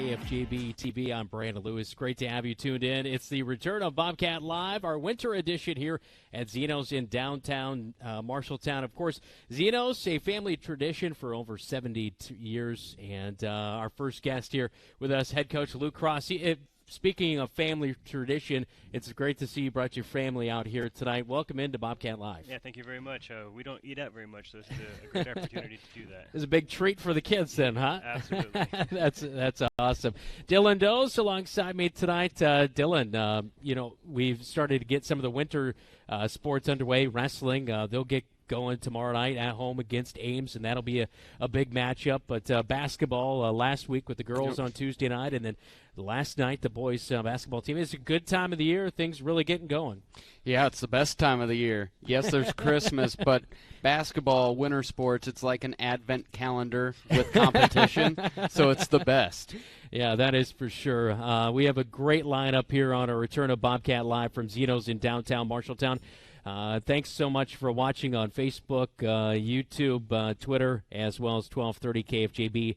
KFJB-TV. I'm Brandon Lewis. Great to have you tuned in. It's the return of Bobcat Live, our winter edition here at Zeno's in downtown Marshalltown. Of course, Zeno's, a family tradition for over 70 years. And our first guest here with us, head coach Luke Cross. Speaking of family tradition, it's great to see you brought your family out here tonight. Welcome into Bobcat Live. Yeah, thank you very much. We don't eat out very much, so this is a great opportunity to do that. It's a big treat for the kids then, huh? Absolutely. That's awesome. Dylan Does alongside me tonight. Dylan, we've started to get some of the winter sports underway. Wrestling, they'll get going tomorrow night at home against Ames, and that'll be a big matchup. But basketball last week with the girls on Tuesday night, and then last night the boys basketball team. It's a good time of the year. Things really getting going. Yeah, it's the best time of the year. Yes, there's Christmas, but basketball, winter sports, it's like an advent calendar with competition, so it's the best. Yeah, that is for sure. We have a great lineup here on our return of Bobcat Live from Zeno's in downtown Marshalltown. Thanks so much for watching on Facebook, YouTube, Twitter, as well as 1230KFJB.com.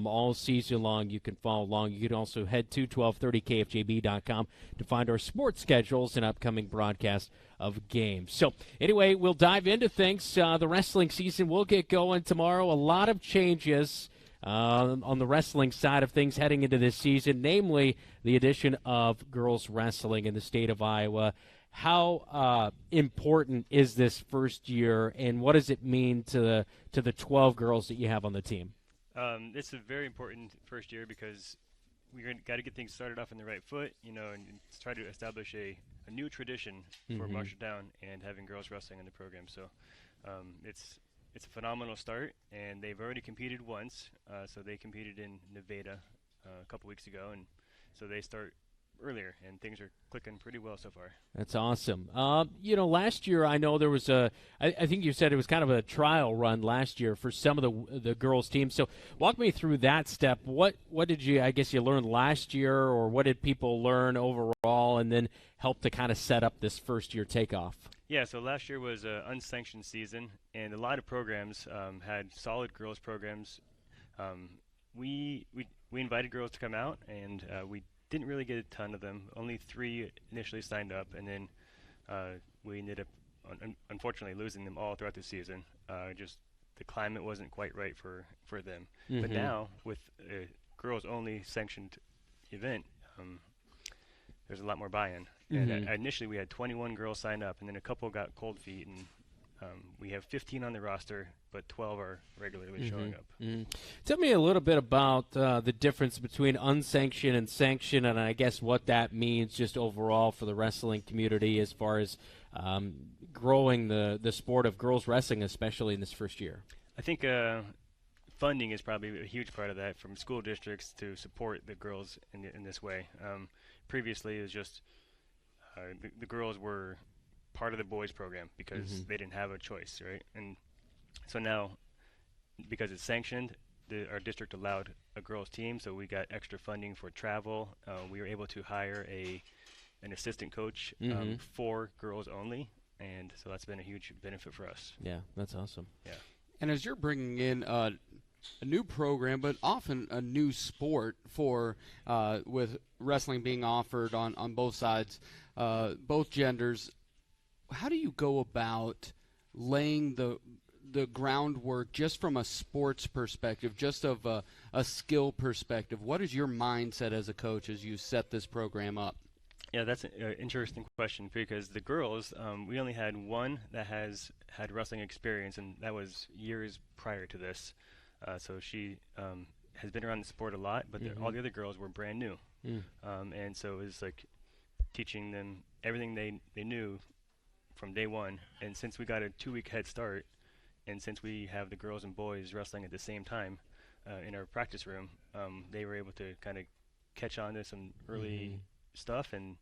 All season long, you can follow along. You can also head to 1230KFJB.com to find our sports schedules and upcoming broadcasts of games. So, anyway, we'll dive into things. The wrestling season will get going tomorrow. A lot of changes on the wrestling side of things heading into this season, namely the addition of girls wrestling in the state of Iowa. How important is this first year, and what does it mean to the 12 girls that you have on the team? It's a very important first year because we're got to get things started off on the right foot, and try to establish a new tradition for Marshalltown and having girls wrestling in the program. So it's a phenomenal start, and they've already competed once. So they competed in Nevada a couple weeks ago, and so they start earlier, and things are clicking pretty well so far. That's awesome. Last year I know there was I think you said it was kind of a trial run last year for some of the girls' teams. So walk me through that step. What did you learn last year, or what did people learn overall, and then help to kind of set up this first year takeoff? Yeah, so last year was an unsanctioned season, and a lot of programs had solid girls programs. We invited girls to come out, and we didn't really get a ton of them. Only 3 initially signed up, and then we ended up, unfortunately, losing them all throughout the season. Just the climate wasn't quite right for them. But now, with a girls-only sanctioned event, there's a lot more buy-in. And initially, we had 21 girls sign up, and then a couple got cold feet, and we have 15 on the roster, but 12 are regularly showing up. Tell me a little bit about the difference between unsanctioned and sanctioned, and I guess what that means just overall for the wrestling community as far as growing the sport of girls wrestling, especially in this first year. I think funding is probably a huge part of that, from school districts to support the girls in this way. Previously, it was just the girls were part of the boys program because they didn't have a choice, right? And so now, because it's sanctioned, our district allowed a girls team, so we got extra funding for travel. We were able to hire an assistant coach for girls only, and so that's been a huge benefit for us. Yeah, that's awesome. Yeah. And as you're bringing in a new program, but often a new sport for with wrestling being offered on both sides, both genders, how do you go about laying the groundwork just from a sports perspective, just of a skill perspective? What is your mindset as a coach as you set this program up? Yeah, that's an interesting question, because the girls, we only had one that has had wrestling experience, and that was years prior to this. So she has been around the sport a lot, but all the other girls were brand new. And so it was like teaching them everything they knew from day one. And since we got a 2-week head start, and since we have the girls and boys wrestling at the same time in our practice room, they were able to kind of catch on to some early stuff and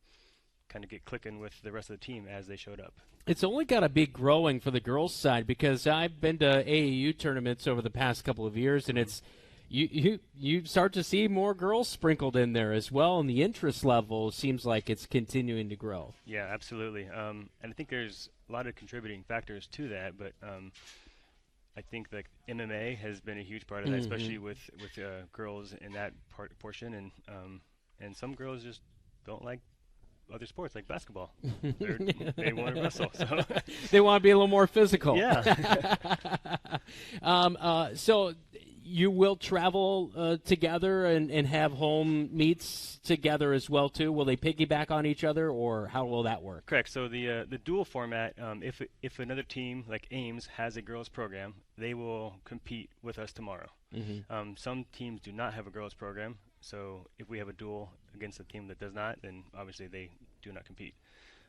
kind of get clicking with the rest of the team as they showed up. It's only got to be growing for the girls' side, because I've been to AAU tournaments over the past couple of years, and it's you start to see more girls sprinkled in there as well, and the interest level seems like it's continuing to grow. Yeah, absolutely. And I think there's a lot of contributing factors to that, but I think like MMA has been a huge part of that, especially with girls in that portion, and some girls just don't like other sports like basketball. They want to wrestle, so they want to be a little more physical. Yeah. So you will travel together and have home meets together as well too. Will they piggyback on each other, or how will that work? Correct. So the dual format, if another team like Ames has a girls program, they will compete with us tomorrow. Some teams do not have a girls program, so if we have a duel against a team that does not, then obviously they do not compete.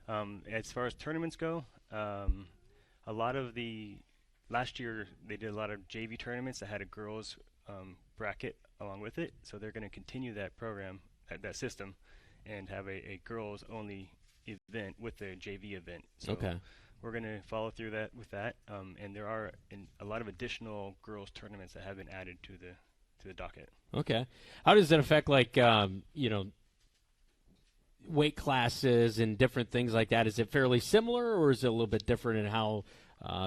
As far as tournaments go, a lot of last year they did a lot of JV tournaments that had a girls bracket along with it, so they're going to continue that program, that system, and have a girls only event with the JV event. So okay. We're going to follow through with that, and there are a lot of additional girls tournaments that have been added to the docket. Okay. How does that affect, like, weight classes and different things like that? Is it fairly similar, or is it a little bit different in how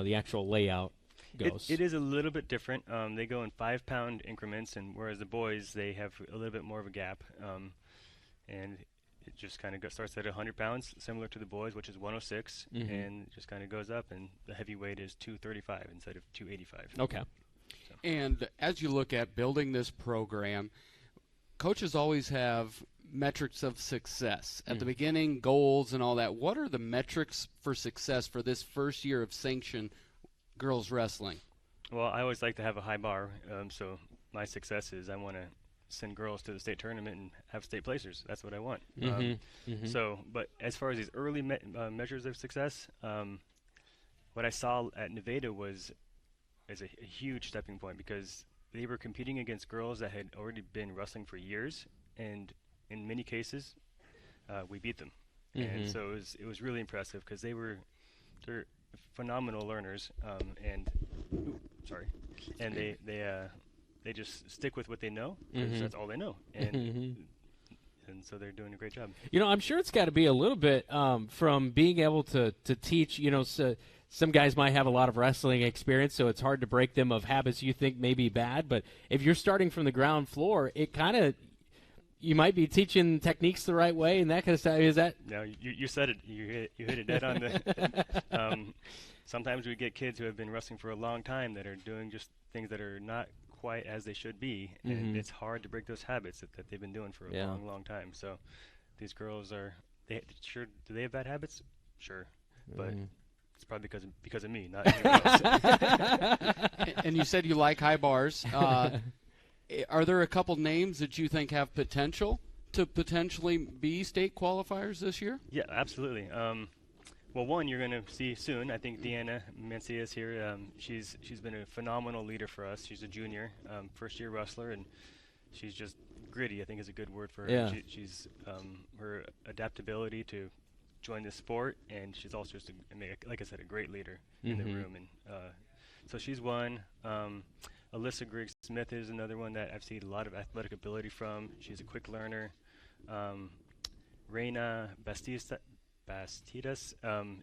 the actual layout goes? It is a little bit different. They go in 5-pound increments, and whereas the boys, they have a little bit more of a gap. And it just kind of starts at 100 pounds, similar to the boys, which is 106, and it just kind of goes up, and the heavyweight is 235 instead of 285. Okay. So. And as you look at building this program, coaches always have metrics of success. At the beginning, goals and all that. What are the metrics for success for this first year of sanctioned girls wrestling? Well, I always like to have a high bar, so my success is I want to send girls to the state tournament and have state placers. That's what I want. So, but as far as these early measures of success, what I saw at Nevada is a huge stepping point, because they were competing against girls that had already been wrestling for years, and in many cases, we beat them. And so it was really impressive, because they're phenomenal learners, and they just stick with what they know, because that's all they know, and so they're doing a great job. I'm sure it's got to be a little bit from being able to teach. So some guys might have a lot of wrestling experience, so it's hard to break them of habits you think may be bad. But if you're starting from the ground floor, it kind of, you might be teaching techniques the right way and that kind of stuff. Is that? No, you said it. You hit it dead on the. Sometimes we get kids who have been wrestling for a long time that are doing just things that are not quite as they should be, and it's hard to break those habits that they've been doing for a long time. So these girls do they have bad habits? Sure, but it's probably because of me, not anyone else. And you said you like high bars. Are there a couple names that you think have potential to potentially be state qualifiers this year? Yeah, absolutely. Well, one you're going to see soon. I think Deanna Mencia is here. She's been a phenomenal leader for us. She's a junior, first-year wrestler, and she's just gritty, I think is a good word for her. Yeah. She's her adaptability to join this sport, and she's also just, like I said, a great leader in the room. And so she's one. Alyssa Griggs-Smith is another one that I've seen a lot of athletic ability from. She's a quick learner. Reina Bastidas,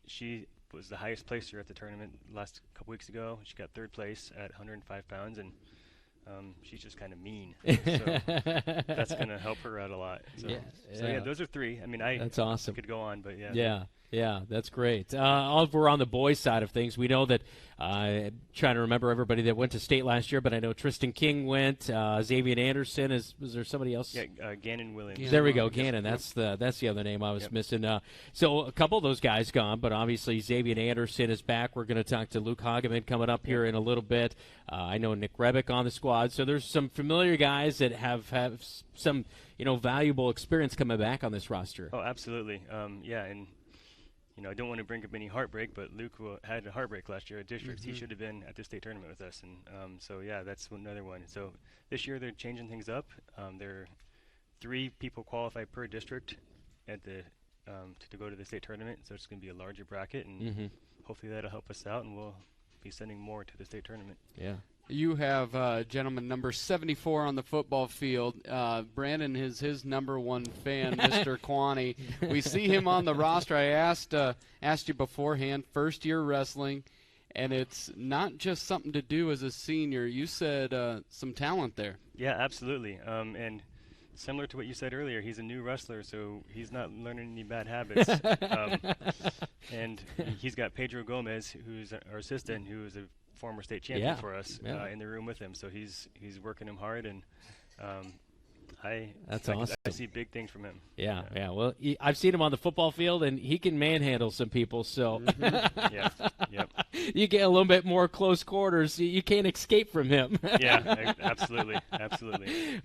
she was the highest placer at the tournament last couple weeks ago. She got 3rd place at 105 pounds, and she's just kind of mean. So that's going to help her out a lot. So yeah, those are 3. I mean, that's awesome. I could go on, but yeah. Yeah, that's great. Over on the boys' side of things, we know that I'm trying to remember everybody that went to state last year, but I know Tristan King went. Xavier Anderson, was there somebody else? Yeah, Gannon Williams. Yeah. There we go, Gannon. That's the other name I was missing. So a couple of those guys gone, but obviously Xavier Anderson is back. We're going to talk to Luke Hageman coming up here in a little bit. I know Nick Rebick on the squad. So there's some familiar guys that have some valuable experience coming back on this roster. Oh, absolutely. And I don't want to bring up any heartbreak, but Luke had a heartbreak last year at districts. He should have been at the state tournament with us, and so that's another one. So this year they're changing things up. There are 3 people qualify per district at the to go to the state tournament, so it's going to be a larger bracket, and hopefully that'll help us out, and we'll be sending more to the state tournament. Yeah. You have gentleman number 74 on the football field. Brandon is his number 1 fan, Mr. Quaney. We see him on the roster. I asked you beforehand, first-year wrestling, and it's not just something to do as a senior. You said some talent there. Yeah, absolutely. And similar to what you said earlier, he's a new wrestler, so he's not learning any bad habits. And he's got Pedro Gomez, who's our assistant, who is a former state champion for us, in the room with him. So he's working him hard, and That's awesome. I see big things from him. Yeah. Well, I've seen him on the football field, and he can manhandle some people. So you get a little bit more close quarters. You can't escape from him. Yeah, absolutely.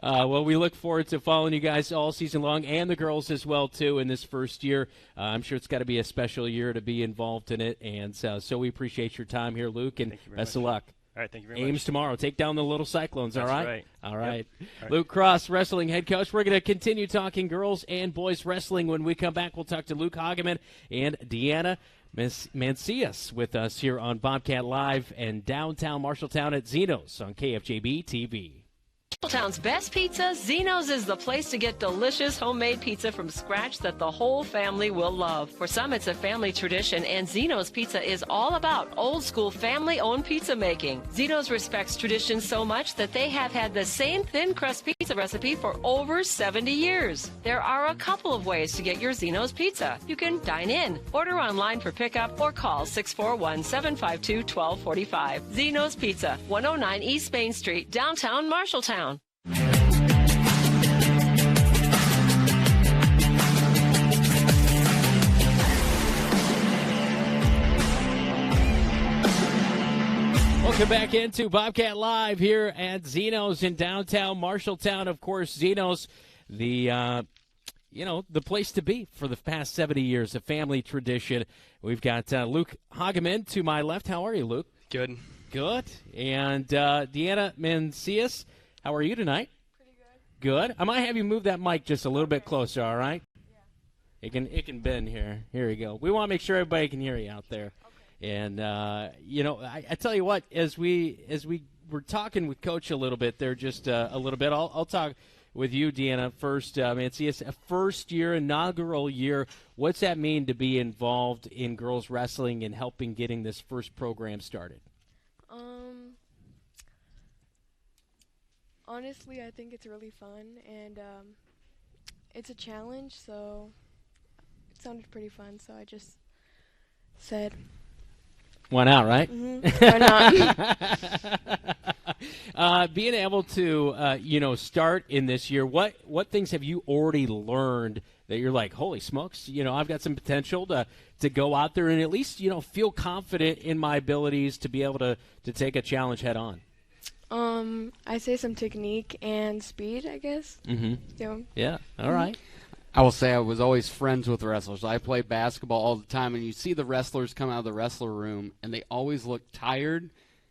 Well, we look forward to following you guys all season long, and the girls as well, too, in this first year. I'm sure it's got to be a special year to be involved in it, and so we appreciate your time here, Luke, and best of luck. All right, thank you very much. Ames tomorrow. Take down the Little Cyclones, That's all right? right. All right. Yep. Luke Cross, wrestling head coach. We're going to continue talking girls and boys wrestling. When we come back, we'll talk to Luke Hageman and Deanna Mancias with us here on Bobcat Live and downtown Marshalltown at Zeno's on KFJB-TV. Marshalltown's best pizza, Zeno's is the place to get delicious homemade pizza from scratch that the whole family will love. For some, it's a family tradition, and Zeno's Pizza is all about old-school family-owned pizza making. Zeno's respects tradition so much that they have had the same thin crust pizza recipe for over 70 years. There are a couple of ways to get your Zeno's Pizza. You can dine in, order online for pickup, or call 641-752-1245. Zeno's Pizza, 109 East Main Street, downtown Marshalltown. Welcome back into Bobcat Live here at Zeno's in downtown Marshalltown. Of course, Zeno's, the place to be for the past 70 years, a family tradition. We've got Luke Hageman to my left. How are you, Luke? Good. Good. And Deanna Mancias, how are you tonight? Pretty good. I might have you move that mic just a little bit closer, all right? Yeah. It can bend here. Here we go. We want to make sure everybody can hear you out there. Okay. And I tell you what, as we were talking with Coach a little bit there, just a little bit. I'll talk with you, Deanna, first. Mancias, a first year, inaugural year. What's that mean to be involved in girls wrestling and helping getting this first program started? Honestly, I think it's really fun, and it's a challenge, so it sounded pretty fun, so I just said. Why not, right? Mm-hmm. Why not? Being able to, start in this year, what things have you already learned that you're like, holy smokes, I've got some potential to go out there and at least, feel confident in my abilities to be able to take a challenge head on? I say some technique and speed, I guess. Mm-hmm. Yeah. All right. I will say I was always friends with wrestlers. I played basketball all the time, and you see the wrestlers come out of the wrestler room, and they always look tired,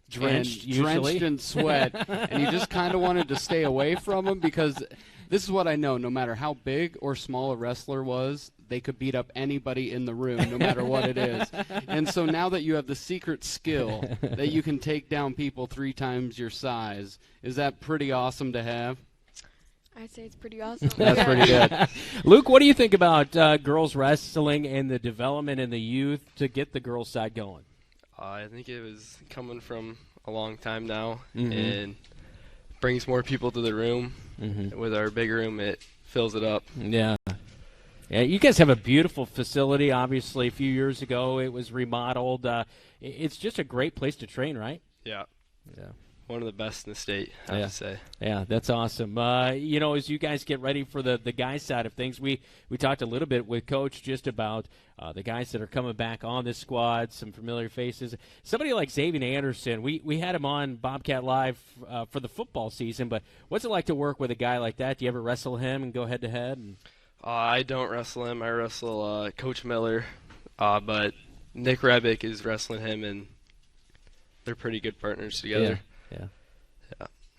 drenched in sweat, and you just kind of wanted to stay away from them because this is what I know. No matter how big or small a wrestler was, they could beat up anybody in the room, no matter what it is. And so now that you have the secret skill that you can take down people 3 times your size, is that pretty awesome to have? I'd say it's pretty awesome. That's pretty good. Luke, what do you think about girls wrestling and the development in the youth to get the girls' side going? I think it was coming from a long time now, and brings more people to the room. With our big room, it fills it up. Yeah, you guys have a beautiful facility. Obviously, a few years ago, it was remodeled. It's just a great place to train, right? Yeah. One of the best in the state, I have to say. Yeah, that's awesome. As you guys get ready for the guys' side of things, we talked a little bit with Coach just about the guys that are coming back on this squad, some familiar faces. Somebody like Xavier Anderson, we had him on Bobcat Live for the football season, but what's it like to work with a guy like that? Do you ever wrestle him and go head-to-head? I don't wrestle him. I wrestle Coach Miller, but Nick Rebick is wrestling him, and they're pretty good partners together. Yeah.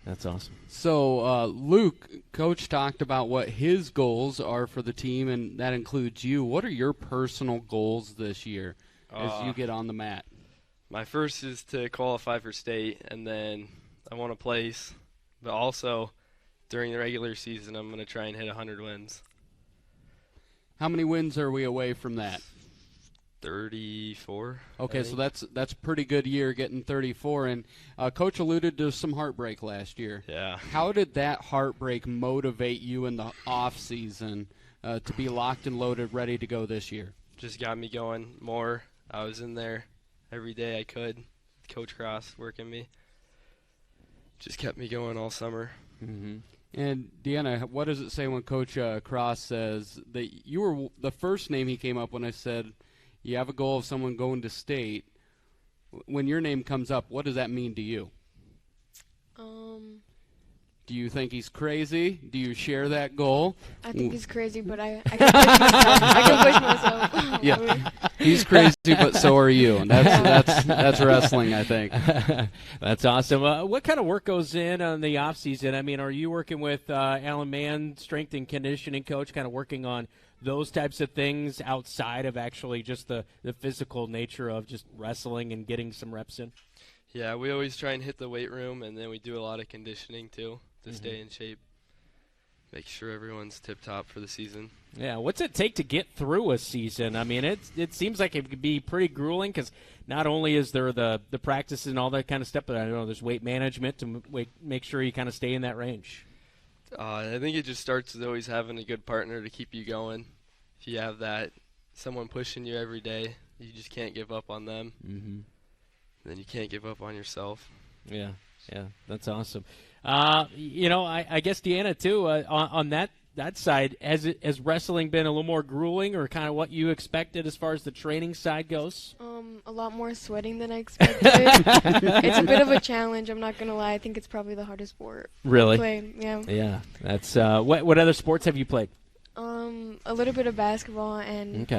That's awesome. So, Luke, Coach talked about what his goals are for the team, and that includes you. What are your personal goals this year as you get on the mat? My first is to qualify for state, and then I want to place. But also, during the regular season, I'm going to try and hit 100 wins. How many wins are we away from that? 34. Okay, so that's a pretty good year, getting 34. And Coach alluded to some heartbreak last year. Yeah. How did that heartbreak motivate you in the off season to be locked and loaded, ready to go this year? Just got me going more. I was in there every day I could. Coach Cross working me. Just kept me going all summer. Mm-hmm. And Deanna, what does it say when Coach Cross says that you were the first name he came up when I said you have a goal of someone going to state? When your name comes up, what does that mean to you? Do you think he's crazy? Do you share that goal? I think he's crazy, but I can push myself. I can push myself. Yeah, he's crazy, but so are you. And that's wrestling, I think. That's awesome. What kind of work goes in on the off season? I mean, are you working with Alan Mann, strength and conditioning coach, kind of working on those types of things outside of actually just the physical nature of just wrestling and getting some reps in? Yeah, we always try and hit the weight room, and then we do a lot of conditioning too to stay in shape, make sure everyone's tip-top for the season. Yeah, what's it take to get through a season? I mean, it seems like it could be pretty grueling because not only is there the practice and all that kind of stuff, but I know there's weight management to make sure you kind of stay in that range. I think it just starts with always having a good partner to keep you going. If you have that, someone pushing you every day, you just can't give up on them. Mm-hmm. Then you can't give up on yourself. Yeah, that's awesome. I guess Deanna too. On that side, has wrestling been a little more grueling, or kind of what you expected as far as the training side goes? A lot more sweating than I expected. It's a bit of a challenge. I'm not gonna lie. I think it's probably the hardest sport. Really? To play. Yeah. Yeah. That's what other sports have you played? A little bit of basketball and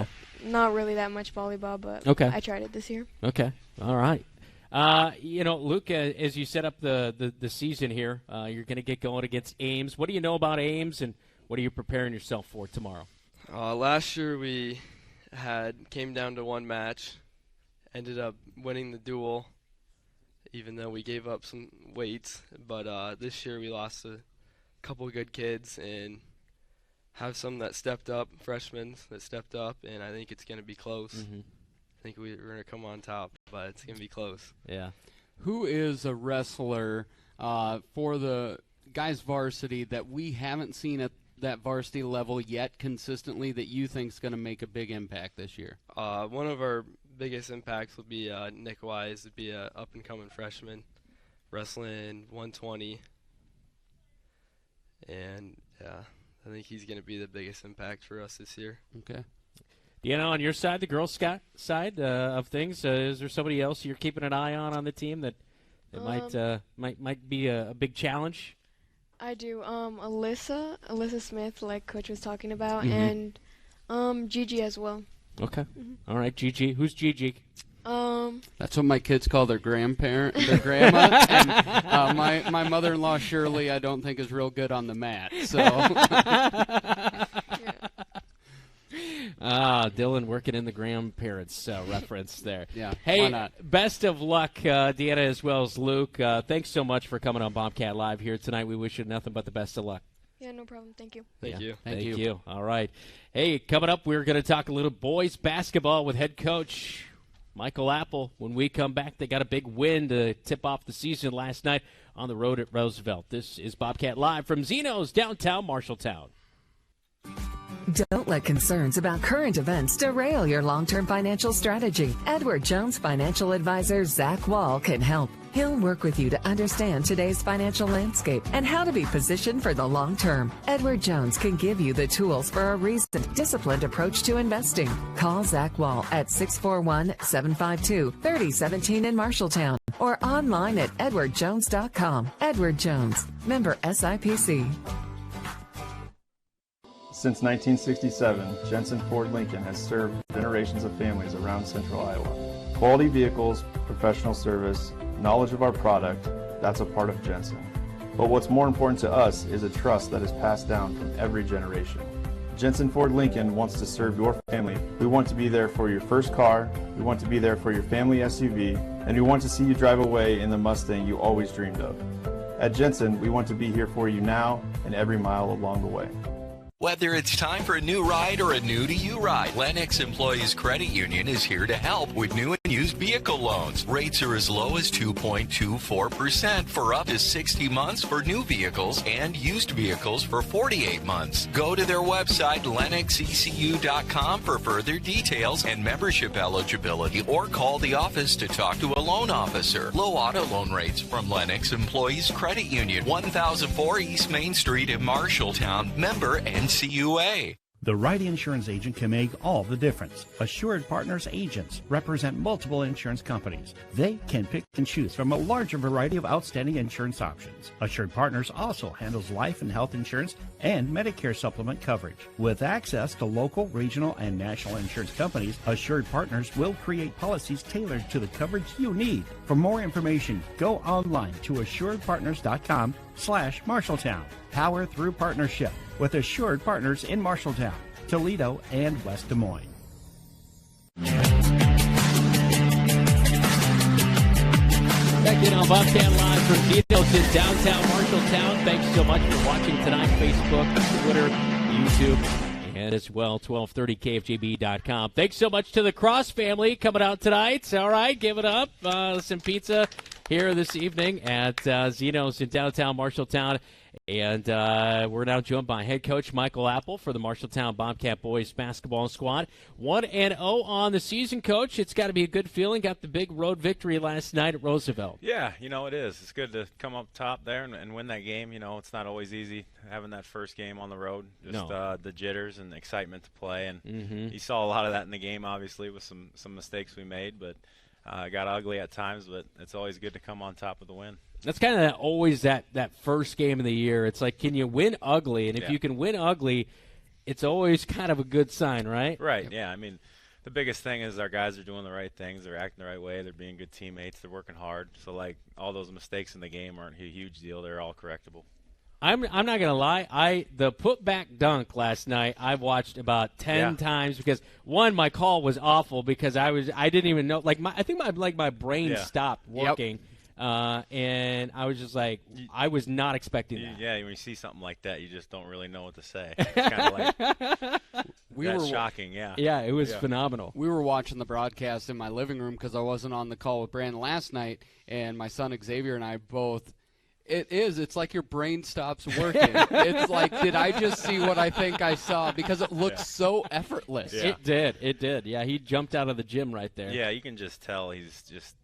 not really that much volleyball, but I tried it this year. Okay. All right. Luke, as you set up the season here, you're going to get going against Ames. What do you know about Ames, and what are you preparing yourself for tomorrow? Last year we came down to one match, ended up winning the duel, even though we gave up some weights. But this year we lost a couple of good kids and have some that stepped up, freshmen that stepped up, and I think it's going to be close. Mm-hmm. I think we're going to come on top, but it's going to be close. Yeah. Who is a wrestler for the guys varsity that we haven't seen at that varsity level yet consistently that you think is going to make a big impact this year? One of our biggest impacts will be Nick Wise, to be an up-and-coming freshman, wrestling 120. And, I think he's going to be the biggest impact for us this year. Okay. On your side, the girls' side of things, is there somebody else you're keeping an eye on the team that might be a big challenge? I do. Alyssa Smith, like Coach was talking about, and Gigi as well. Okay. All right, Gigi. Who's Gigi? That's what my kids call their grandma. And my mother-in-law Shirley, I don't think is real good on the mat. So. Dylan working in the grandparents reference there. Yeah. Hey, why not? Best of luck, Deanna, as well as Luke. Thanks so much for coming on Bobcat Live here tonight. We wish you nothing but the best of luck. Yeah, no problem. Thank you. Thank you. Thank you. All right. Hey, coming up, we're going to talk a little boys basketball with head coach Michael Apple. When we come back, they got a big win to tip off the season last night on the road at Roosevelt. This is Bobcat Live from Zeno's downtown Marshalltown. Don't let concerns about current events derail your long-term financial strategy. Edward Jones financial advisor Zach Wall can help. He'll work with you to understand today's financial landscape and how to be positioned for the long term. Edward Jones can give you the tools for a reasoned, disciplined approach to investing. Call Zach Wall at 641-752-3017 in Marshalltown or online at edwardjones.com. Edward Jones, member SIPC. Since 1967, Jensen Ford Lincoln has served generations of families around central Iowa. Quality vehicles, professional service, knowledge of our product, that's a part of Jensen. But what's more important to us is a trust that is passed down from every generation. Jensen Ford Lincoln wants to serve your family. We want to be there for your first car, we want to be there for your family SUV, and we want to see you drive away in the Mustang you always dreamed of. At Jensen, we want to be here for you now and every mile along the way. Whether it's time for a new ride or a new-to-you ride, Lennox Employees Credit Union is here to help with new and used vehicle loans. Rates are as low as 2.24% for up to 60 months for new vehicles and used vehicles for 48 months. Go to their website, lennoxecu.com, for further details and membership eligibility, or call the office to talk to a loan officer. Low auto loan rates from Lennox Employees Credit Union, 1004 East Main Street in Marshalltown, member NCUA. The right insurance agent can make all the difference. Assured Partners agents represent multiple insurance companies. They can pick and choose from a larger variety of outstanding insurance options. Assured Partners also handles life and health insurance and Medicare supplement coverage. With access to local, regional, and national insurance companies, Assured Partners will create policies tailored to the coverage you need. For more information, go online to assuredpartners.com/Marshalltown. Power through partnership with Assured Partners in Marshalltown, Toledo, and West Des Moines. Back in on Bobcat Live from Zeno's in downtown Marshalltown. Thanks so much for watching tonight. Facebook, Twitter, YouTube, and as well 1230kfjb.com. Thanks so much to the Cross family coming out tonight. All right, give it up. Some pizza here this evening at Zeno's in downtown Marshalltown. And we're now joined by head coach Michael Apple for the Marshalltown Bobcat boys basketball squad. 1-0 on the season, Coach. It's got to be a good feeling. Got the big road victory last night at Roosevelt. Yeah, it is. It's good to come up top there and win that game. It's not always easy having that first game on the road. Just the jitters and the excitement to play. And you saw a lot of that in the game, obviously, with some mistakes we made. But it got ugly at times, but it's always good to come on top with the win. That's kind of always that first game of the year. It's like, can you win ugly? And if you can win ugly, it's always kind of a good sign, right? Right, yeah. I mean, the biggest thing is our guys are doing the right things. They're acting the right way. They're being good teammates. They're working hard. So, all those mistakes in the game aren't a huge deal. They're all correctable. I'm not going to lie. The put-back dunk last night I watched about 10 times because, one, my call was awful because I didn't even know. I think my brain stopped working. Yep. And I was just like, I was not expecting that. Yeah, when you see something like that, you just don't really know what to say. It's kind of shocking, yeah. Yeah, it was phenomenal. We were watching the broadcast in my living room because I wasn't on the call with Brandon last night, and my son Xavier and I both. It's like your brain stops working. It's like, did I just see what I think I saw? Because it looks so effortless. Yeah. It did. Yeah, he jumped out of the gym right there. Yeah, you can just tell he's just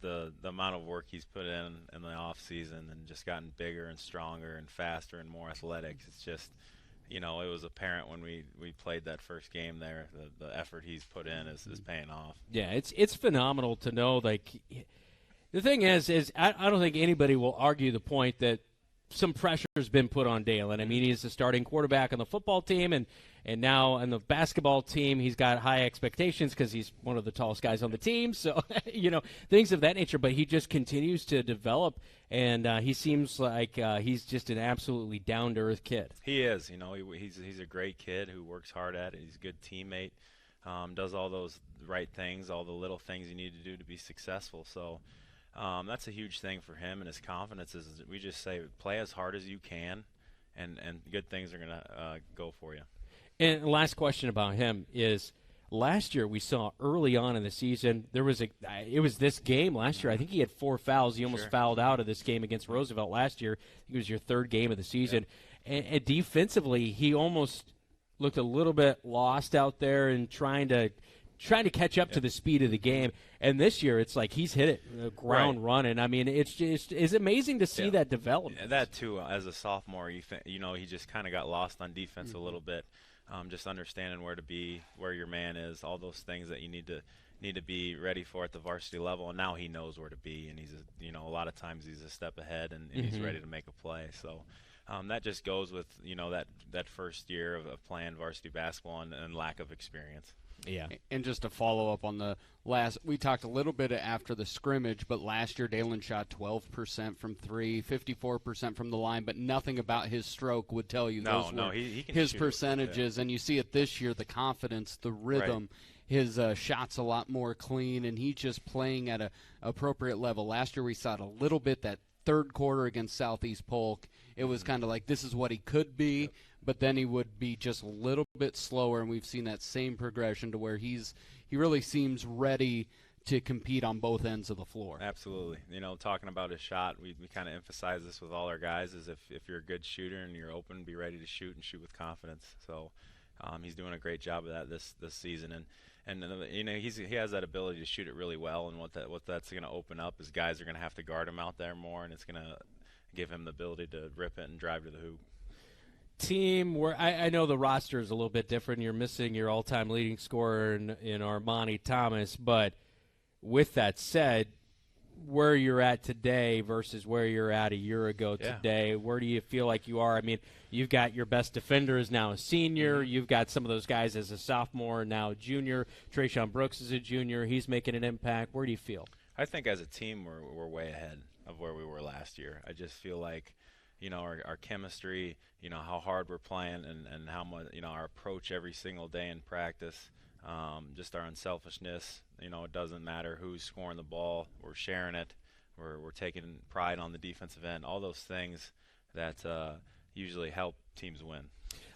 the amount of work he's put in the off season and just gotten bigger and stronger and faster and more athletic. It's just, it was apparent when we played that first game there. The effort he's put in is paying off. Yeah, it's phenomenal to know, the thing is I don't think anybody will argue the point that some pressure has been put on Dalen. I mean, he's the starting quarterback on the football team, and now on the basketball team, he's got high expectations because he's one of the tallest guys on the team. So, things of that nature. But he just continues to develop, and he seems like he's just an absolutely down-to-earth kid. He is. He's a great kid who works hard at it. He's a good teammate, does all those right things, all the little things you need to do to be successful. So, that's a huge thing for him, and his confidence is we just say play as hard as you can, and good things are going to go for you. And the last question about him is, last year we saw early on in the season, it was this game last year. I think he had 4 fouls. He almost fouled out of this game against Roosevelt last year. I think it was your third game of the season. Yeah. And defensively, he almost looked a little bit lost out there and trying to catch up to the speed of the game. And this year, it's like he's hit it ground running. I mean, it's amazing to see that development. Yeah, that too, as a sophomore, he just kind of got lost on defense a little bit. Just understanding where to be, where your man is, all those things that you need to be ready for at the varsity level. And now he knows where to be, and he's a lot of times he's a step ahead, and he's ready to make a play. So. That just goes with that first year of playing varsity basketball and lack of experience. Yeah. And just to follow up on the last, we talked a little bit after the scrimmage, but last year Dalen shot 12% from 3, 54% from the line, but nothing about his stroke would tell you those were he can his shoot. percentages. Yeah. And you see it this year, the confidence, the rhythm. Right. His shot's a lot more clean, and he's just playing at a appropriate level. Last year we saw it a little bit that third quarter against Southeast Polk. It was kind of like this is what he could be, but then he would be just a little bit slower, and we've seen that same progression to where he really seems ready to compete on both ends of the floor. Absolutely. Talking about his shot, we kind of emphasize this with all our guys, is if you're a good shooter and you're open, be ready to shoot and shoot with confidence. So he's doing a great job of that this season, and he has that ability to shoot it really well, and what that's going to open up is guys are going to have to guard him out there more, and it's going to give him the ability to rip it and drive to the hoop. Team where I know the roster is a little bit different. You're missing your all-time leading scorer in Armani Thomas, but with that said, where you're at today versus where you're at a year ago today, where do you feel like you are? I mean, you've got your best defender is now a senior. You've got some of those guys as a sophomore, now a junior. Trayshawn Brooks is a junior. He's making an impact. Where do you feel? I think as a team we're way ahead of where we were last year. I just feel like, our chemistry, how hard we're playing, and how much, our approach every single day in practice, just our unselfishness. It doesn't matter who's scoring the ball. We're sharing it. We're taking pride on the defensive end. All those things that usually help teams win.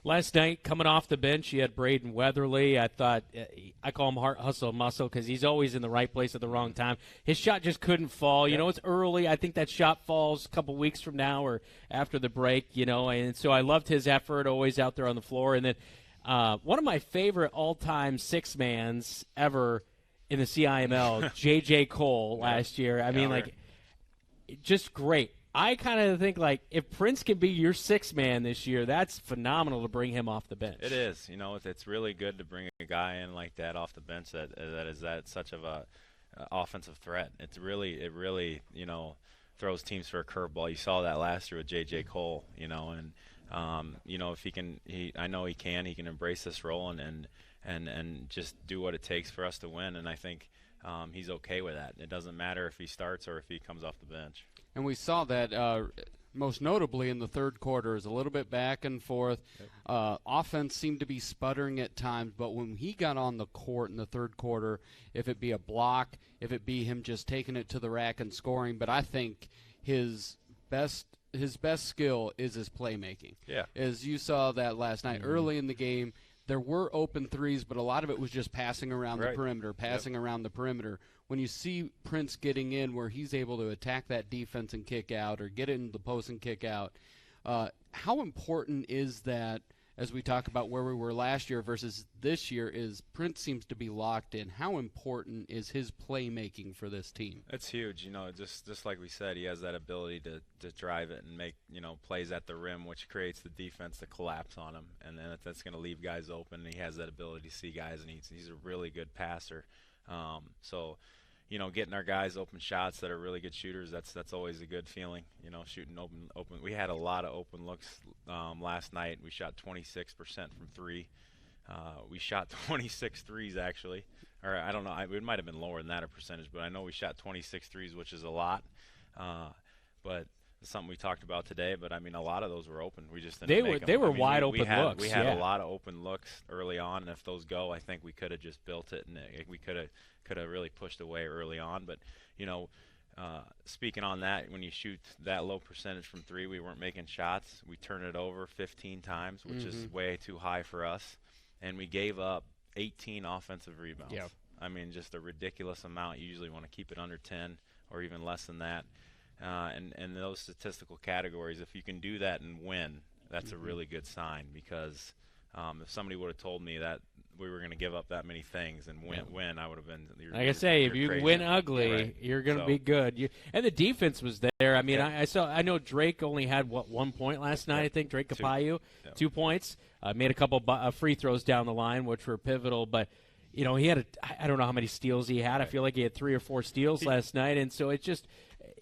Last night, coming off the bench, you had Braden Weatherly. I thought I call him heart, hustle, muscle because he's always in the right place at the wrong time. His shot just couldn't fall. It's early. I think that shot falls a couple weeks from now or after the break, and so I loved his effort, always out there on the floor. And then one of my favorite all-time six-mans ever in the CIML, J.J. Cole last year. I mean, just great. I kind of think, if Prince can be your sixth man this year, that's phenomenal to bring him off the bench. It is. It's really good to bring a guy in like that off the bench that is such of a offensive threat. It really throws teams for a curveball. You saw that last year with J.J. Cole, and if he can, I know he can embrace this role and just do what it takes for us to win. And I think he's okay with that. It doesn't matter if he starts or if he comes off the bench. And we saw that most notably in the third quarter, is a little bit back and forth. Offense seemed to be sputtering at times, but when he got on the court in the third quarter, if it be a block, if it be him just taking it to the rack and scoring, but I think his best skill is his playmaking. Yeah. As you saw that last night, early in the game, there were open threes, but a lot of it was just passing around the perimeter, When you see Prince getting in where he's able to attack that defense and kick out, or get into the post and kick out, how important is that as we talk about where we were last year versus this year? Is Prince seems to be locked in. How important is his playmaking for this team? It's huge. Just like we said, he has that ability to drive it and make, plays at the rim, which creates the defense to collapse on him. And then that's going to leave guys open. And he has that ability to see guys, and he's a really good passer. So getting our guys open shots that are really good shooters, that's always a good feeling. Shooting open. We had a lot of open looks last night. We shot 26% from three. We shot 26 threes actually, or I don't know. It might have been lower than that, a percentage, but I know we shot 26 threes, which is a lot. But it's something we talked about today. But I mean, a lot of those were open. We just didn't make them. They were wide open looks. We had a lot of open looks early on, and if those go, I think we could have just built it, and we could have really pushed away early on. But speaking on that, when you shoot that low percentage from three, we weren't making shots. We turned it over 15 times, which is way too high for us, and we gave up 18 offensive rebounds. Yep. I mean, just a ridiculous amount. You usually want to keep it under 10 or even less than that. And those statistical categories, if you can do that and win, that's a really good sign, because if somebody would have told me that we were going to give up that many things and win, I would have been. Like I say, if you crazy. win ugly, you're going to be good. And the defense was there. I mean, I know Drake only had 1 point last night. I think Drake Kapayu, 2 points. Made a couple free throws down the line, which were pivotal. But he had I don't know how many steals he had. I feel like he had 3 or 4 steals last night, and so it's just.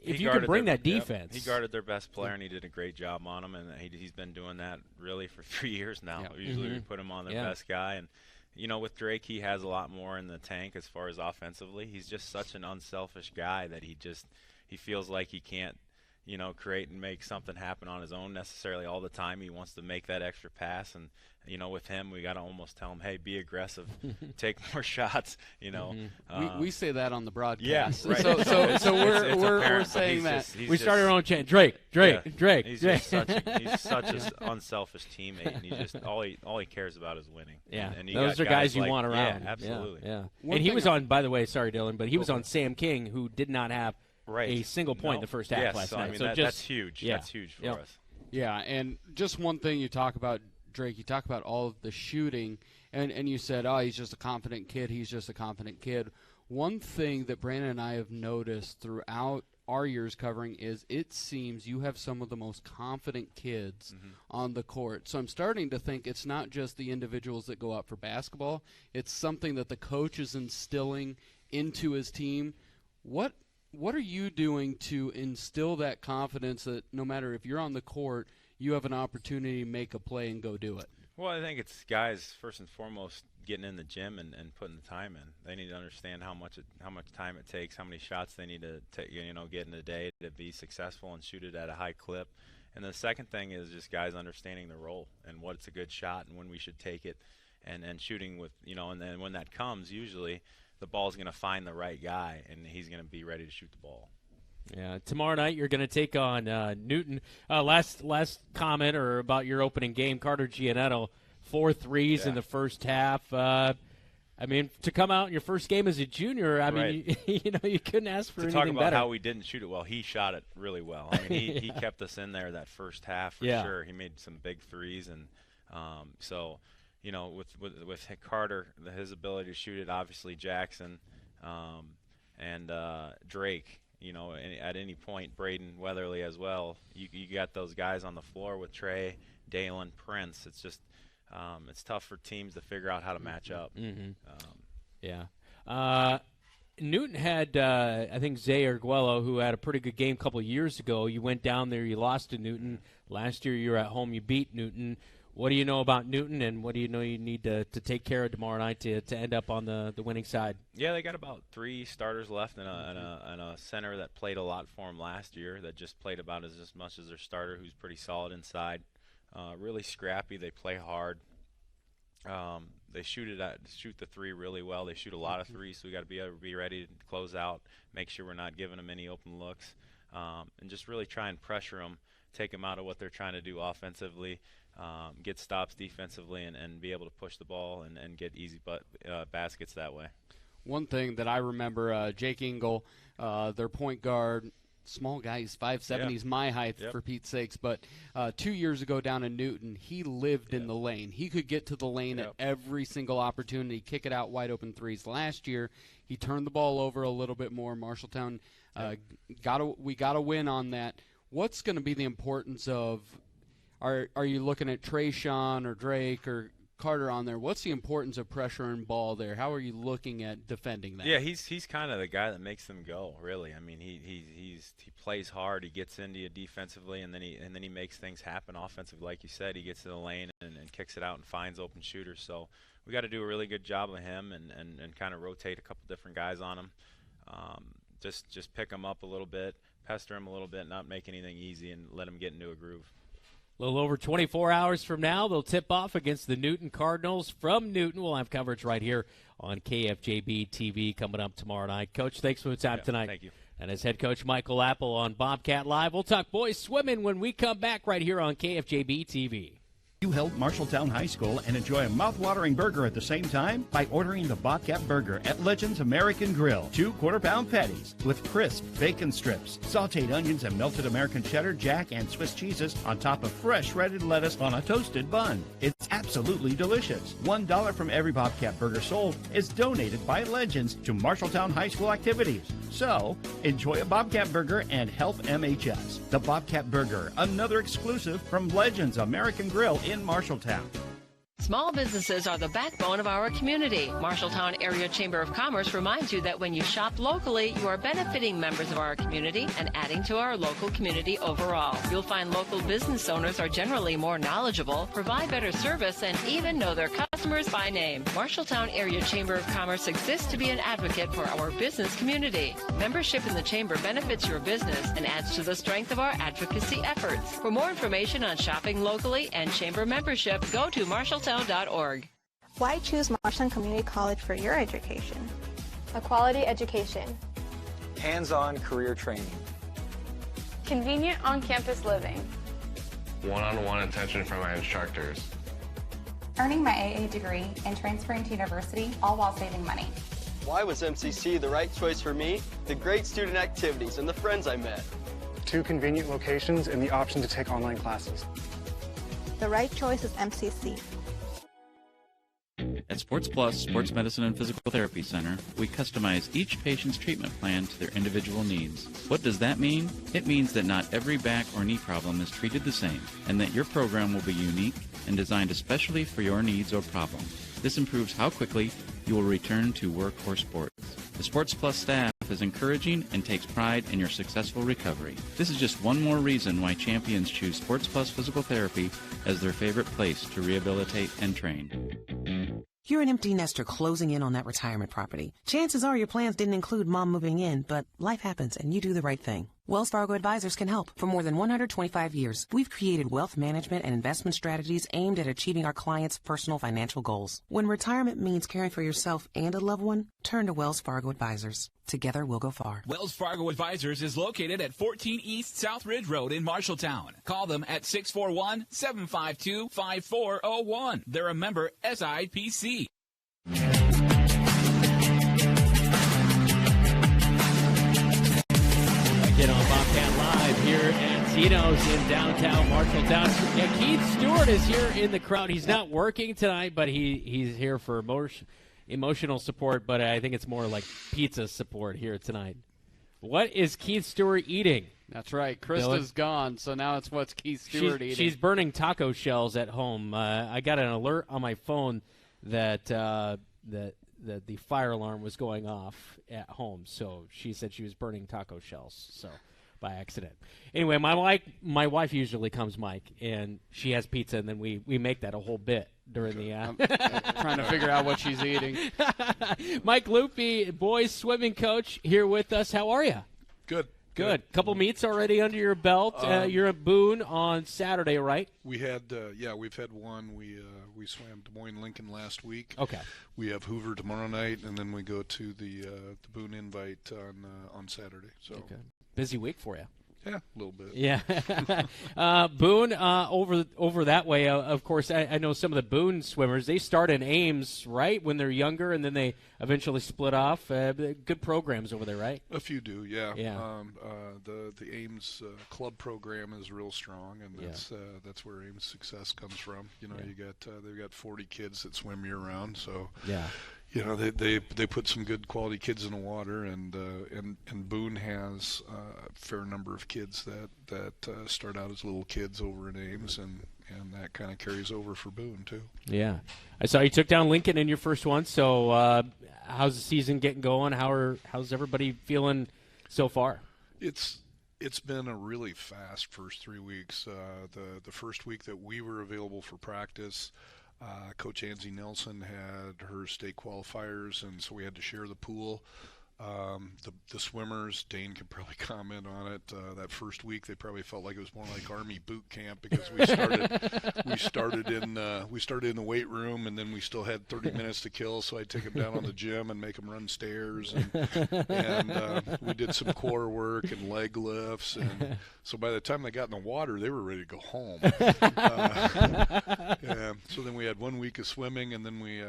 If you can bring that defense. He guarded their best player, and he did a great job on him, and he's been doing that really for 3 years now. Usually we put him on the best guy. And, with Drake, he has a lot more in the tank as far as offensively. He's just such an unselfish guy that he feels like he can't, create and make something happen on his own necessarily all the time. He wants to make that extra pass, and with him, we got to almost tell him, hey, be aggressive, take more shots. We say that on the broadcast. Yeah, right. So we're saying that. We started our own chant. Drake. He's just such an unselfish teammate, and he just all he cares about is winning. Yeah, and those are guys you want around. Yeah, absolutely. Yeah. And he was on. By the way, sorry, Dylan, but he was on Sam King, who did not have a single point in the first half last night. So that's huge. Yeah. That's huge for us. Yeah, and just one thing you talk about, Drake, you talk about all of the shooting, and you said, he's just a confident kid. He's just a confident kid. One thing that Brandon and I have noticed throughout our years covering is it seems you have some of the most confident kids on the court. So I'm starting to think it's not just the individuals that go out for basketball. It's something that the coach is instilling into his team. What are you doing to instill that confidence that no matter if you're on the court, you have an opportunity to make a play and go do it? Well, I think it's guys first and foremost getting in the gym and putting the time in. They need to understand how much time it takes, how many shots they need to get in a day to be successful and shoot it at a high clip. And the second thing is just guys understanding the role and what's a good shot and when we should take it, and shooting with and then when that comes, usually the ball's going to find the right guy and he's going to be ready to shoot the ball. Yeah, tomorrow night you're going to take on Newton. Last comment or about your opening game, Carter Giannetto, 4 threes in the first half. To come out in your first game as a junior, you couldn't ask for anything better. To talk about how we didn't shoot it well, he shot it really well. He kept us in there that first half for sure. He made some big threes, and with Carter, his ability to shoot it, obviously Jackson and Drake. At any point, Braden Weatherly as well. You got those guys on the floor with Trey, Dalen, Prince. It's just it's tough for teams to figure out how to match up. Newton had, I think, Zay Arguello, who had a pretty good game a couple of years ago. You went down there, you lost to Newton. Last year you were at home, you beat Newton. What do you know about Newton, and what do you know you need to take care of tomorrow night to end up on the winning side? Yeah, they got about 3 starters left and a center that played a lot for them last year that just played about as much as their starter, who's pretty solid inside. Really scrappy. They play hard. They shoot the 3 really well. They shoot a lot of threes, so we got to be able to be ready to close out, make sure we're not giving them any open looks, and just really try and pressure them, take them out of what they're trying to do offensively. Get stops defensively and be able to push the ball and get easy baskets that way. One thing that I remember, Jake Engel, their point guard, small guy, he's 5'7", he's my height for Pete's sakes, but 2 years ago down in Newton, he lived in the lane. He could get to the lane at every single opportunity, kick it out wide open threes. Last year, he turned the ball over a little bit more. Marshalltown, we got to win on that. What's going to be the importance of Are you looking at Trayshawn or Drake or Carter on there? What's the importance of pressure and ball there? How are you looking at defending that? Yeah, he's kind of the guy that makes them go. Really, he plays hard. He gets into you defensively, and then he makes things happen offensively. Like you said, he gets to the lane and kicks it out and finds open shooters. So we got to do a really good job of him and kind of rotate a couple different guys on him. Just pick him up a little bit, pester him a little bit, not make anything easy, and let him get into a groove. A little over 24 hours from now, they'll tip off against the Newton Cardinals from Newton. We'll have coverage right here on KFJB-TV coming up tomorrow night. Coach, thanks for the time tonight. Thank you. And as head coach Michael Apple on Bobcat Live, we'll talk boys swimming when we come back right here on KFJB-TV. You help Marshalltown High School and enjoy a mouth-watering burger at the same time by ordering the Bobcat Burger at Legends American Grill. 2 quarter-pound patties with crisp bacon strips, sautéed onions, and melted American cheddar, jack, and Swiss cheeses on top of fresh shredded lettuce on a toasted bun. It's absolutely delicious. $1 from every Bobcat Burger sold is donated by Legends to Marshalltown High School activities. So, enjoy a Bobcat Burger and help MHS. The Bobcat Burger, another exclusive from Legends American Grill in Marshalltown. Small businesses are the backbone of our community. Marshalltown Area Chamber of Commerce reminds you that when you shop locally, you are benefiting members of our community and adding to our local community overall. You'll find local business owners are generally more knowledgeable, provide better service, and even know their customers by name. Marshalltown Area Chamber of Commerce exists to be an advocate for our business community. Membership in the Chamber benefits your business and adds to the strength of our advocacy efforts. For more information on shopping locally and Chamber membership, go to marshalltown.org. Why choose Marshalltown Community College for your education? A quality education. Hands-on career training. Convenient on-campus living. One-on-one attention from my instructors. Earning my AA degree and transferring to university, all while saving money. Why was MCC the right choice for me? The great student activities and the friends I met. 2 convenient locations and the option to take online classes. The right choice is MCC. At Sports Plus Sports Medicine and Physical Therapy Center, we customize each patient's treatment plan to their individual needs. What does that mean? It means that not every back or knee problem is treated the same, and that your program will be unique and designed especially for your needs or problem. This improves how quickly you will return to work or sports. The Sports Plus staff is encouraging and takes pride in your successful recovery. This is just one more reason why champions choose Sports Plus Physical Therapy as their favorite place to rehabilitate and train. You're an empty nester closing in on that retirement property. Chances are your plans didn't include mom moving in, but life happens and you do the right thing. Wells Fargo Advisors can help. For more than 125 years, we've created wealth management and investment strategies aimed at achieving our clients' personal financial goals. When retirement means caring for yourself and a loved one, turn to Wells Fargo Advisors. Together, we'll go far. Wells Fargo Advisors is located at 14 East South Ridge Road in Marshalltown. Call them at 641-752-5401. They're a member SIPC. Get on Bobcat Live here at Zeno's in downtown Marshalltown. Yeah, Keith Stewart is here in the crowd. He's not working tonight, but he's here for emotional support, but I think it's more like pizza support here tonight. What is Keith Stewart eating? That's right. Krista's gone, so now it's what's Keith Stewart eating. She's burning taco shells at home. I got an alert on my phone that the fire alarm was going off at home, so she said she was burning taco shells, so by accident. Anyway, my wife usually comes, Mike, and she has pizza, and then we make that a whole bit during the I'm trying to figure out what she's eating. Mike Lupe, boys swimming coach, here with us. How are you? Good. Couple meets already under your belt. You're at Boone on Saturday, right? We've had one. We swam Des Moines Lincoln last week. Okay. We have Hoover tomorrow night, and then we go to the Boone Invite on Saturday. So busy week for you. Yeah, a little bit. Yeah. Boone, over that way, of course, I know some of the Boone swimmers, they start in Ames, right, when they're younger, and then they eventually split off. Good programs over there, right? A few do, yeah. Yeah. The Ames club program is real strong, and that's where Ames success comes from. You know, they've got 40 kids that swim year-round, so yeah. You know, they put some good quality kids in the water, and Boone has a fair number of kids that start out as little kids over in Ames, and that kind of carries over for Boone too. Yeah, I saw you took down Lincoln in your first one. So how's the season getting going? How's everybody feeling so far? It's been a really fast first 3 weeks. The first week that we were available for practice, Coach Angie Nelson had her state qualifiers, and so we had to share the pool. The swimmers, Dane could probably comment on it. That first week, they probably felt like it was more like Army boot camp because we started in the weight room, and then we still had 30 minutes to kill. So I'd take them down on the gym and make them run stairs, and we did some core work and leg lifts. And so by the time they got in the water, they were ready to go home. Yeah. So then we had 1 week of swimming, and then we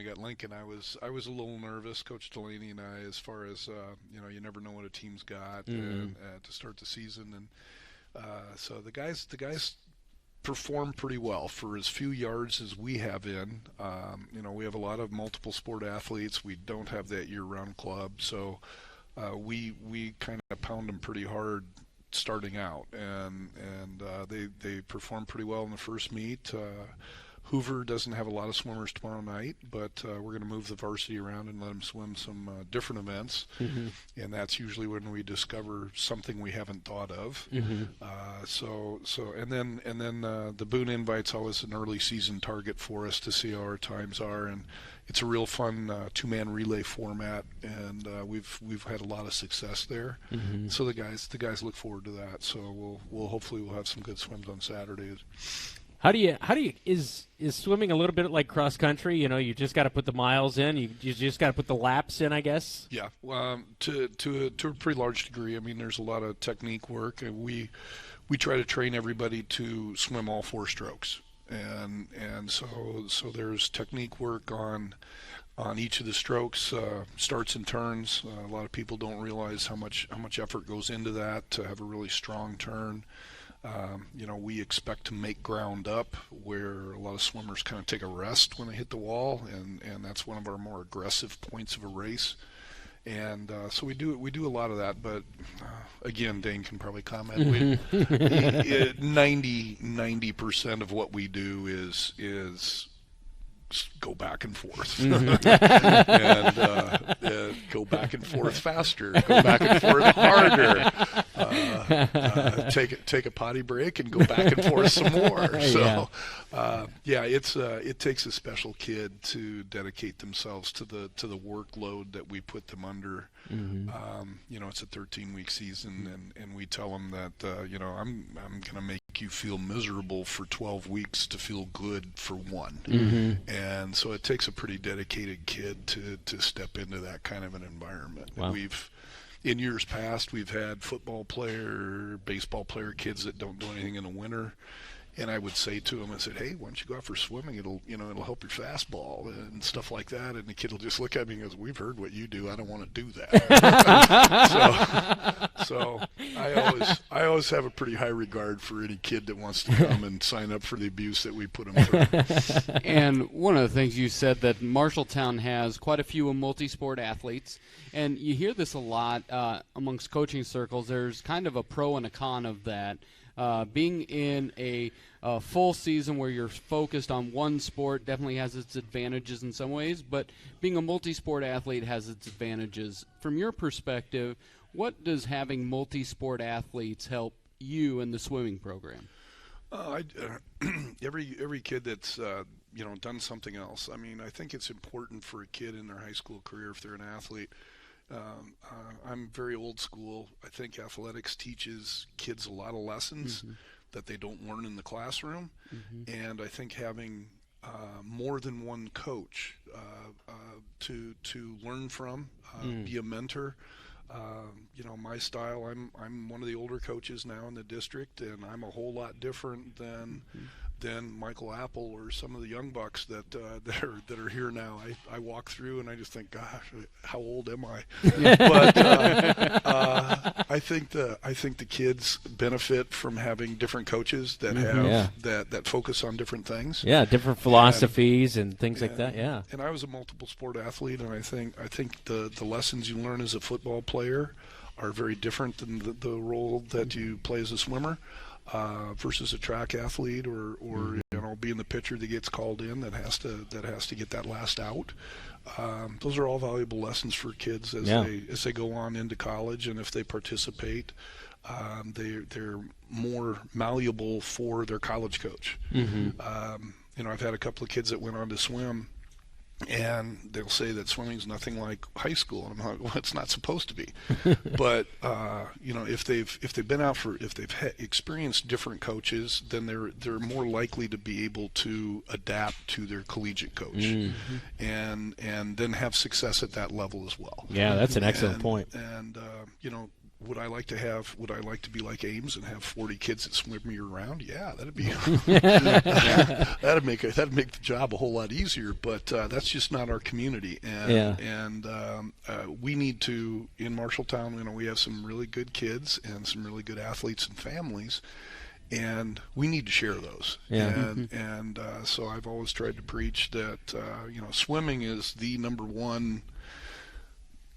got Lincoln. I was a little nervous, Coach Delaney and I, as far as you never know what a team's got to start the season, and so the guys perform pretty well for as few yards as we have in. We have a lot of multiple sport athletes. We don't have that year-round club, so we kind of pound them pretty hard starting out, and they perform pretty well in the first meet. Hoover doesn't have a lot of swimmers tomorrow night, but we're going to move the varsity around and let them swim some different events. And that's usually when we discover something we haven't thought of. And then the Boone Invite's always an early season target for us to see how our times are, and it's a real fun two-man relay format, and we've had a lot of success there. So the guys look forward to that. So we'll hopefully have some good swims on Saturdays. How do you is swimming a little bit like cross country? You know, you just got to put the miles in. You just got to put the laps in, I guess. Yeah, to a pretty large degree. I mean, there's a lot of technique work, and we try to train everybody to swim all 4 strokes, and so there's technique work on each of the strokes, starts and turns. A lot of people don't realize how much effort goes into that to have a really strong turn. We expect to make ground up, where a lot of swimmers kind of take a rest when they hit the wall, and that's one of our more aggressive points of a race. And so we do a lot of that, but again, Dane can probably comment. 90% of what we do is go back and forth, and go back and forth faster, go back and forth harder, take a potty break and go back and forth some more. So it takes a special kid to dedicate themselves to the workload that we put them under. It's a 13-week season, and we tell them that I'm going to make you feel miserable for 12 weeks to feel good for 1. And so it takes a pretty dedicated kid to step into that kind of an environment. Wow. In years past, we've had football player, baseball player kids that don't do anything in the winter. And I would say to him, I said, hey, why don't you go out for swimming? It'll help your fastball and stuff like that. And the kid will just look at me and goes, we've heard what you do. I don't want to do that. so I always have a pretty high regard for any kid that wants to come and sign up for the abuse that we put them through. And one of the things you said, that Marshalltown has quite a few multi-sport athletes. And you hear this a lot amongst coaching circles. There's kind of a pro and a con of that. Being in a full season where you're focused on one sport definitely has its advantages in some ways, but being a multi-sport athlete has its advantages. From your perspective, what does having multi-sport athletes help you in the swimming program? Every kid that's done something else. I mean, I think it's important for a kid in their high school career, if they're an athlete. I'm very old school. I think athletics teaches kids a lot of lessons that they don't learn in the classroom, and I think having more than one coach to learn from, be a mentor. My style, I'm one of the older coaches now in the district, and I'm a whole lot different than Michael Apple or some of the young bucks that are here now. I walk through and I just think, gosh, how old am I? But I think the kids benefit from having different coaches that have that focus on different things. Yeah, different philosophies and things like that. Yeah. And I was a multiple sport athlete, and I think the lessons you learn as a football player are very different than the role that you play as a swimmer. Versus a track athlete, or being the pitcher that gets called in that has to get that last out. Those are all valuable lessons for kids as they go on into college, and if they participate, they're more malleable for their college coach. I've had a couple of kids that went on to swim, and they'll say that swimming's nothing like high school, and I'm like, well, it's not supposed to be. But if they've been out if they've experienced different coaches, then they're more likely to be able to adapt to their collegiate coach, and then have success at that level as well. Yeah, that's an excellent point. And would I like to be like Ames and have 40 kids that swim year round? Yeah, that'd be that'd make the job a whole lot easier. But that's just not our community. And we need to, in Marshalltown, we have some really good kids and some really good athletes and families, and we need to share those. And so I've always tried to preach that swimming is the number one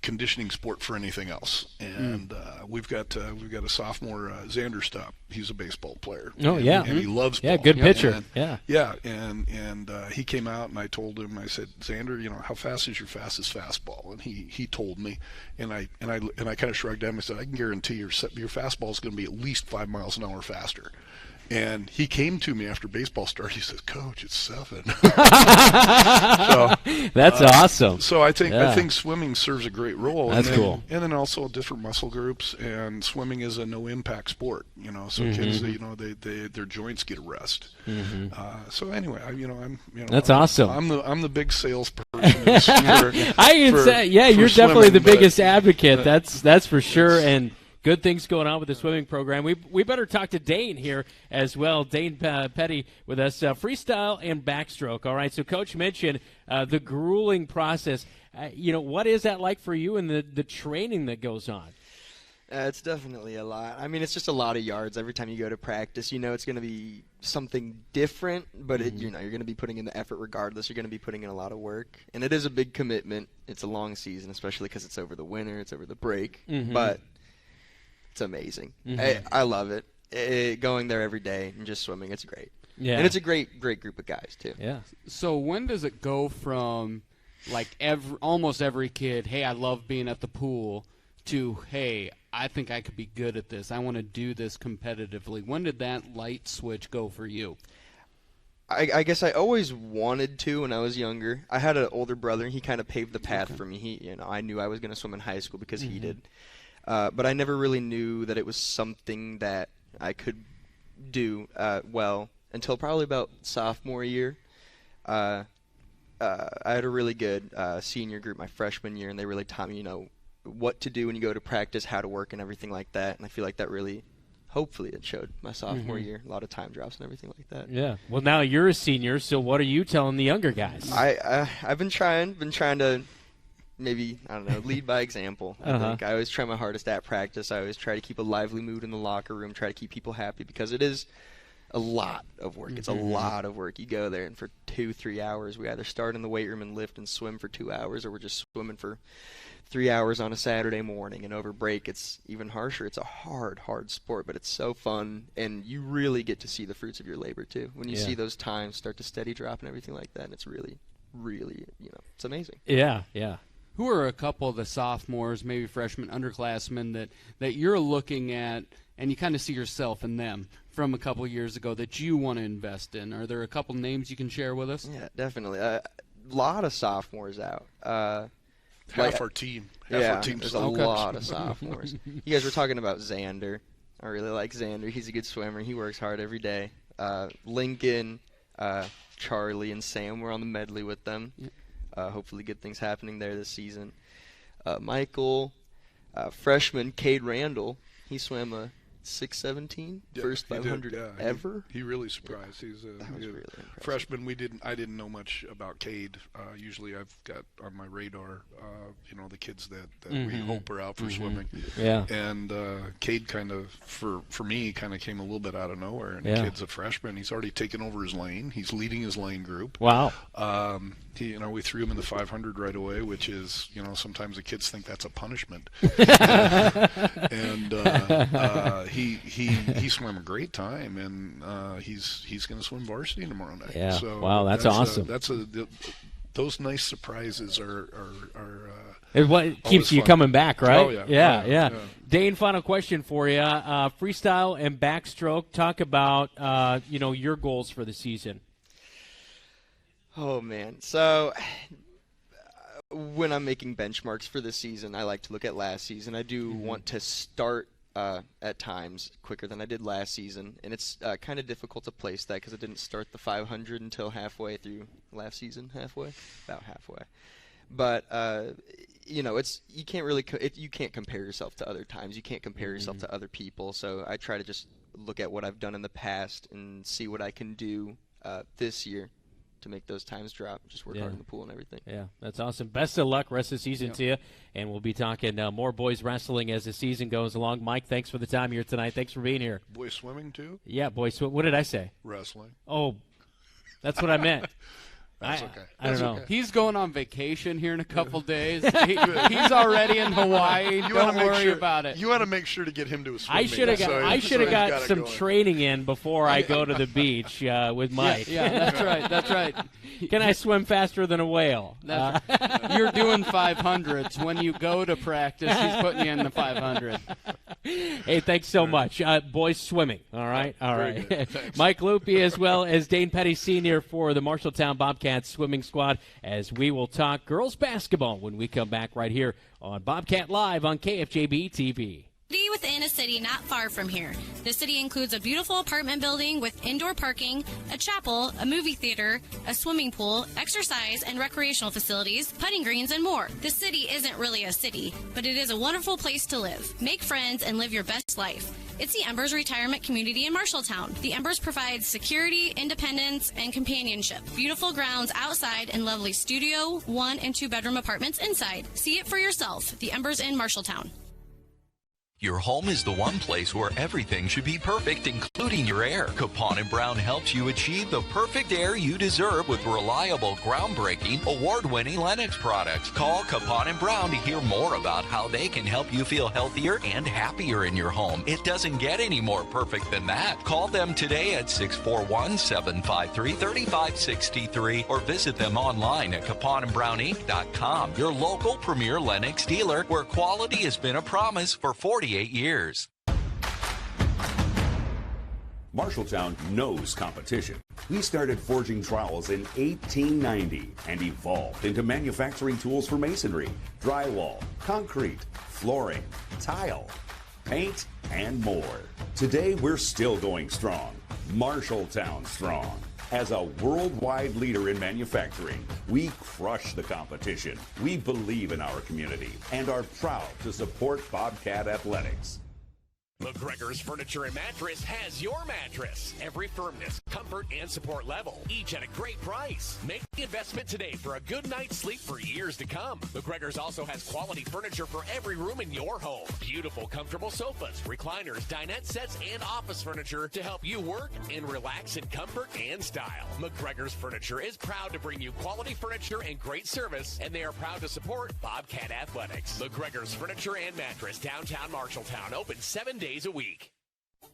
conditioning sport for anything else. And we've got a sophomore, Xander Stupp. He's a baseball player. Oh, and, yeah. and he loves ball. Yeah, good pitcher. And, and he came out, and I told him, I said, Xander, how fast is your fastest fastball? And he told me, and I kind of shrugged at him. I said, I can guarantee your fastball is going to be at least 5 miles an hour faster. And he came to me after baseball started. He says, "Coach, it's 7." So, that's awesome. So I think swimming serves a great role. That's cool. And then also different muscle groups. And swimming is a no-impact sport. So kids, their joints get a rest. So anyway, I'm that's awesome. I'm the big salesperson. You're definitely the biggest advocate. That's for sure. And good things going on with the swimming program. We better talk to Dane here as well. Dane Petty with us, freestyle and backstroke. All right, so Coach mentioned the grueling process. What is that like for you and the training that goes on? It's definitely a lot. I mean, it's just a lot of yards every time you go to practice. It's going to be something different, but you're going to be putting in the effort regardless. You're going to be putting in a lot of work, and it is a big commitment. It's a long season, especially because it's over the winter, it's over the break, but it's amazing. I love it. Going there every day and just swimming, it's great. Yeah. And it's a great group of guys, too. Yeah. So when does it go from, almost every kid, hey, I love being at the pool, to, hey, I think I could be good at this. I want to do this competitively. When did that light switch go for you? I guess I always wanted to when I was younger. I had an older brother, and he kind of paved the path for me. I knew I was going to swim in high school because he did. But I never really knew that it was something that I could do well until probably about sophomore year. I had a really good senior group my freshman year, and they really taught me, what to do when you go to practice, how to work, and everything like that. And I feel like that really, hopefully, it showed my sophomore year. A lot of time drops and everything like that. Yeah. Well, now you're a senior, so what are you telling the younger guys? I've been trying to. Maybe, I don't know, lead by example. I think I always try my hardest at practice. I always try to keep a lively mood in the locker room, try to keep people happy, because it is a lot of work. It's a lot of work. You go there, and for 2-3 hours, we either start in the weight room and lift and swim for 2 hours, or we're just swimming for 3 hours on a Saturday morning. And over break, it's even harsher. It's a hard sport, but it's so fun, and you really get to see the fruits of your labor, too. When you see those times start to steady drop and everything like that, and it's really, really, it's amazing. Yeah. Who are a couple of the sophomores, maybe freshmen, underclassmen that you're looking at and you kind of see yourself in them from a couple of years ago that you want to invest in? Are there a couple names you can share with us? Yeah, definitely. A lot of sophomores out. Half our team. There's a lot of sophomores. You guys were talking about Xander. I really like Xander. He's a good swimmer. He works hard every day. Lincoln, Charlie, and Sam were on the medley with them. Hopefully good things happening there this season. Michael, freshman Cade Randall, he swam a 6:17 first 500 ever. He really surprised. He's a really freshman. I didn't know much about Cade. Usually I've got on my radar, the kids that we hope are out for swimming. Yeah. And Cade kind of, for me, kind of came a little bit out of nowhere. And the kid's a freshman. He's already taken over his lane. He's leading his lane group. Wow. We threw him in the 500 right away, which is, sometimes the kids think that's a punishment. and he swam a great time, and he's going to swim varsity tomorrow night. Yeah. So wow, that's awesome. Those nice surprises are what keeps you coming back, right? Oh, yeah. Dane, final question for you. Freestyle and backstroke. Talk about your goals for the season. Oh, man. So when I'm making benchmarks for this season, I like to look at last season. I do want to start at times quicker than I did last season, and it's kind of difficult to place that because I didn't start the 500 until halfway through last season, about halfway. But you can't really you can't compare yourself to other times. You can't compare yourself to other people. So I try to just look at what I've done in the past and see what I can do this year to make those times drop. Just work hard in the pool and everything. Yeah, that's awesome. Best of luck rest of the season to you, and we'll be talking more boys wrestling as the season goes along. Mike, thanks for the time here tonight. Thanks for being here. Boys swimming too? Yeah, boys swim. What did I say? Wrestling. Oh, that's what I meant. That's okay. I don't know. Okay. He's going on vacation here in a couple days. He's already in Hawaii. Don't worry about it. You want to make sure to get him to a swim I meet. should have got some training in before I go to the beach with Mike. Yeah, that's right. Can I swim faster than a whale? You're doing 500s. When you go to practice, he's putting you in the 500. Hey, thanks so much. Boys swimming, all right? All right. Mike Loopy as well as Dane Petty Sr. for the Marshalltown Bobcats swimming squad, as we will talk girls basketball when we come back right here on Bobcat Live on KFJB-TV. Within a city not far from here. The city includes a beautiful apartment building with indoor parking, a chapel, a movie theater, a swimming pool, exercise and recreational facilities, putting greens, and more. The city isn't really a city, but it is a wonderful place to live. Make friends and live your best life. It's the Embers Retirement Community in Marshalltown. The Embers provides security, independence, and companionship. Beautiful grounds outside and lovely studio, 1- and 2-bedroom apartments inside. See it for yourself. The Embers in Marshalltown. Your home is the one place where everything should be perfect, including your air. Capon & Brown helps you achieve the perfect air you deserve with reliable, groundbreaking, award-winning Lennox products. Call Capon & Brown to hear more about how they can help you feel healthier and happier in your home. It doesn't get any more perfect than that. Call them today at 641-753-3563 or visit them online at caponandbrowninc.com. Your local premier Lennox dealer, where quality has been a promise for 48 years. Marshalltown knows competition. We started forging trowels in 1890 and evolved into manufacturing tools for masonry, drywall, concrete, flooring, tile, paint, and more. Today, we're still going strong. Marshalltown strong. As a worldwide leader in manufacturing, we crush the competition. We believe in our community and are proud to support Bobcat Athletics. McGregor's Furniture and Mattress has your mattress. Every firmness, comfort, and support level, each at a great price. Make the investment today for a good night's sleep for years to come. McGregor's also has quality furniture for every room in your home. Beautiful, comfortable sofas, recliners, dinette sets, and office furniture to help you work and relax in comfort and style. McGregor's Furniture is proud to bring you quality furniture and great service, and they are proud to support Bobcat Athletics. McGregor's Furniture and Mattress, downtown Marshalltown, open 7 days a week.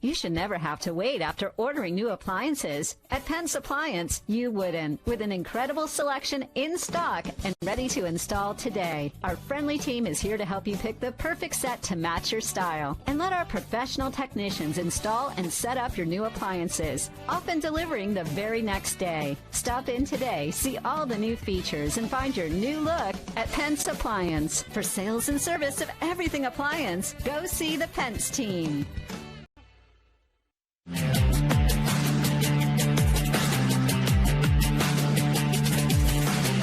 You should never have to wait after ordering new appliances. At Penn's Appliance, you wouldn't. With an incredible selection in stock and ready to install today. Our friendly team is here to help you pick the perfect set to match your style. And let our professional technicians install and set up your new appliances, often delivering the very next day. Stop in today, see all the new features, and find your new look at Penn's Appliance. For sales and service of everything appliance, go see the Pence team.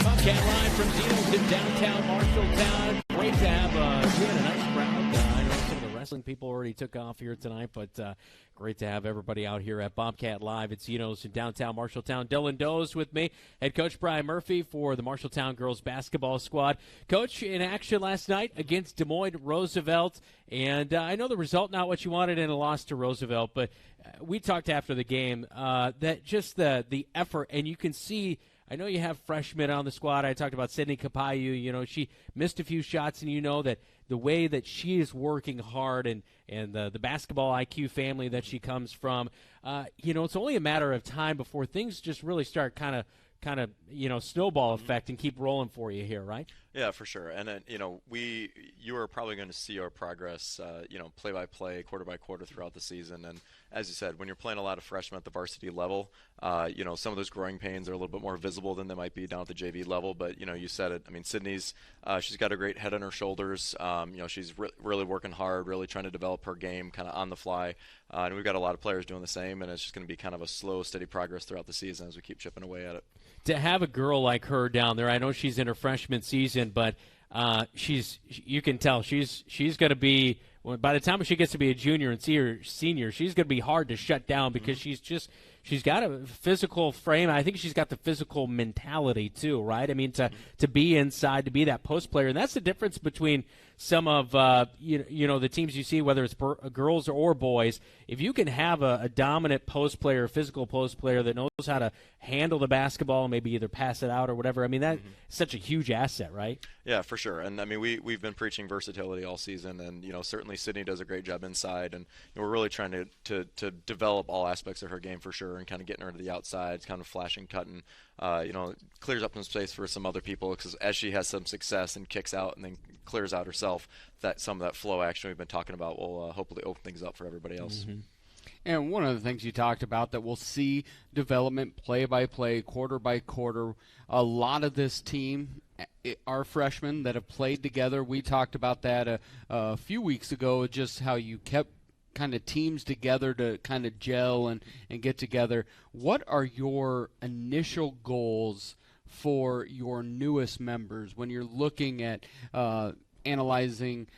Bobcat Live from Zeno in downtown Marshalltown. Great to have we had a nice crowd. I know some of the wrestling people already took off here tonight, but great to have everybody out here at Bobcat Live at Zeno's in downtown Marshalltown. Dylan Doe's with me, head coach Brian Murphy for the Marshalltown girls basketball squad. Coach, in action last night against Des Moines Roosevelt, and I know the result not what you wanted in a loss to Roosevelt, but we talked after the game that just the effort, and you can see. I know you have freshmen on the squad. I talked about Sydney Kapayu. You know, she missed a few shots, and you know that the way that she is working hard and the basketball IQ family that she comes from, you know, it's only a matter of time before things just really start kind of snowball effect and keep rolling for you here, right? Yeah, for sure. And then, you are probably going to see our progress, play by play, quarter by quarter throughout the season. And as you said, when you're playing a lot of freshmen at the varsity level, some of those growing pains are a little bit more visible than they might be down at the JV level. But, you said it. I mean, Sydney's, she's got a great head on her shoulders. She's really working hard, really trying to develop her game kind of on the fly. And we've got a lot of players doing the same. And it's just going to be kind of a slow, steady progress throughout the season as we keep chipping away at it. To have a girl like her down there, I know she's in her freshman season, but you can tell she's going to be, by the time she gets to be a junior and senior, she's going to be hard to shut down because she's she's got a physical frame. I think she's got the physical mentality too, right? I mean, to be inside, to be that post player, and that's the difference between some of the teams you see, whether it's girls or boys. If you can have a dominant post player, physical post player that knows how to handle the basketball and maybe either pass it out or whatever, I mean, that's such a huge asset, right? Yeah, for sure. And I mean, we've been preaching versatility all season, and certainly Sydney does a great job inside, and we're really trying to develop all aspects of her game for sure, and kind of getting her to the outside, kind of flashing, cutting. Clears up some space for some other people, because as she has some success and kicks out and then clears out herself, that some of that flow action we've been talking about will hopefully open things up for everybody else. And one of the things you talked about that we'll see development play by play, quarter by quarter. A lot of this team are freshmen that have played together. We talked about that a few weeks ago, just how you kept kind of teams together to kind of gel and get together. What are your initial goals for your newest members when you're looking at analyzing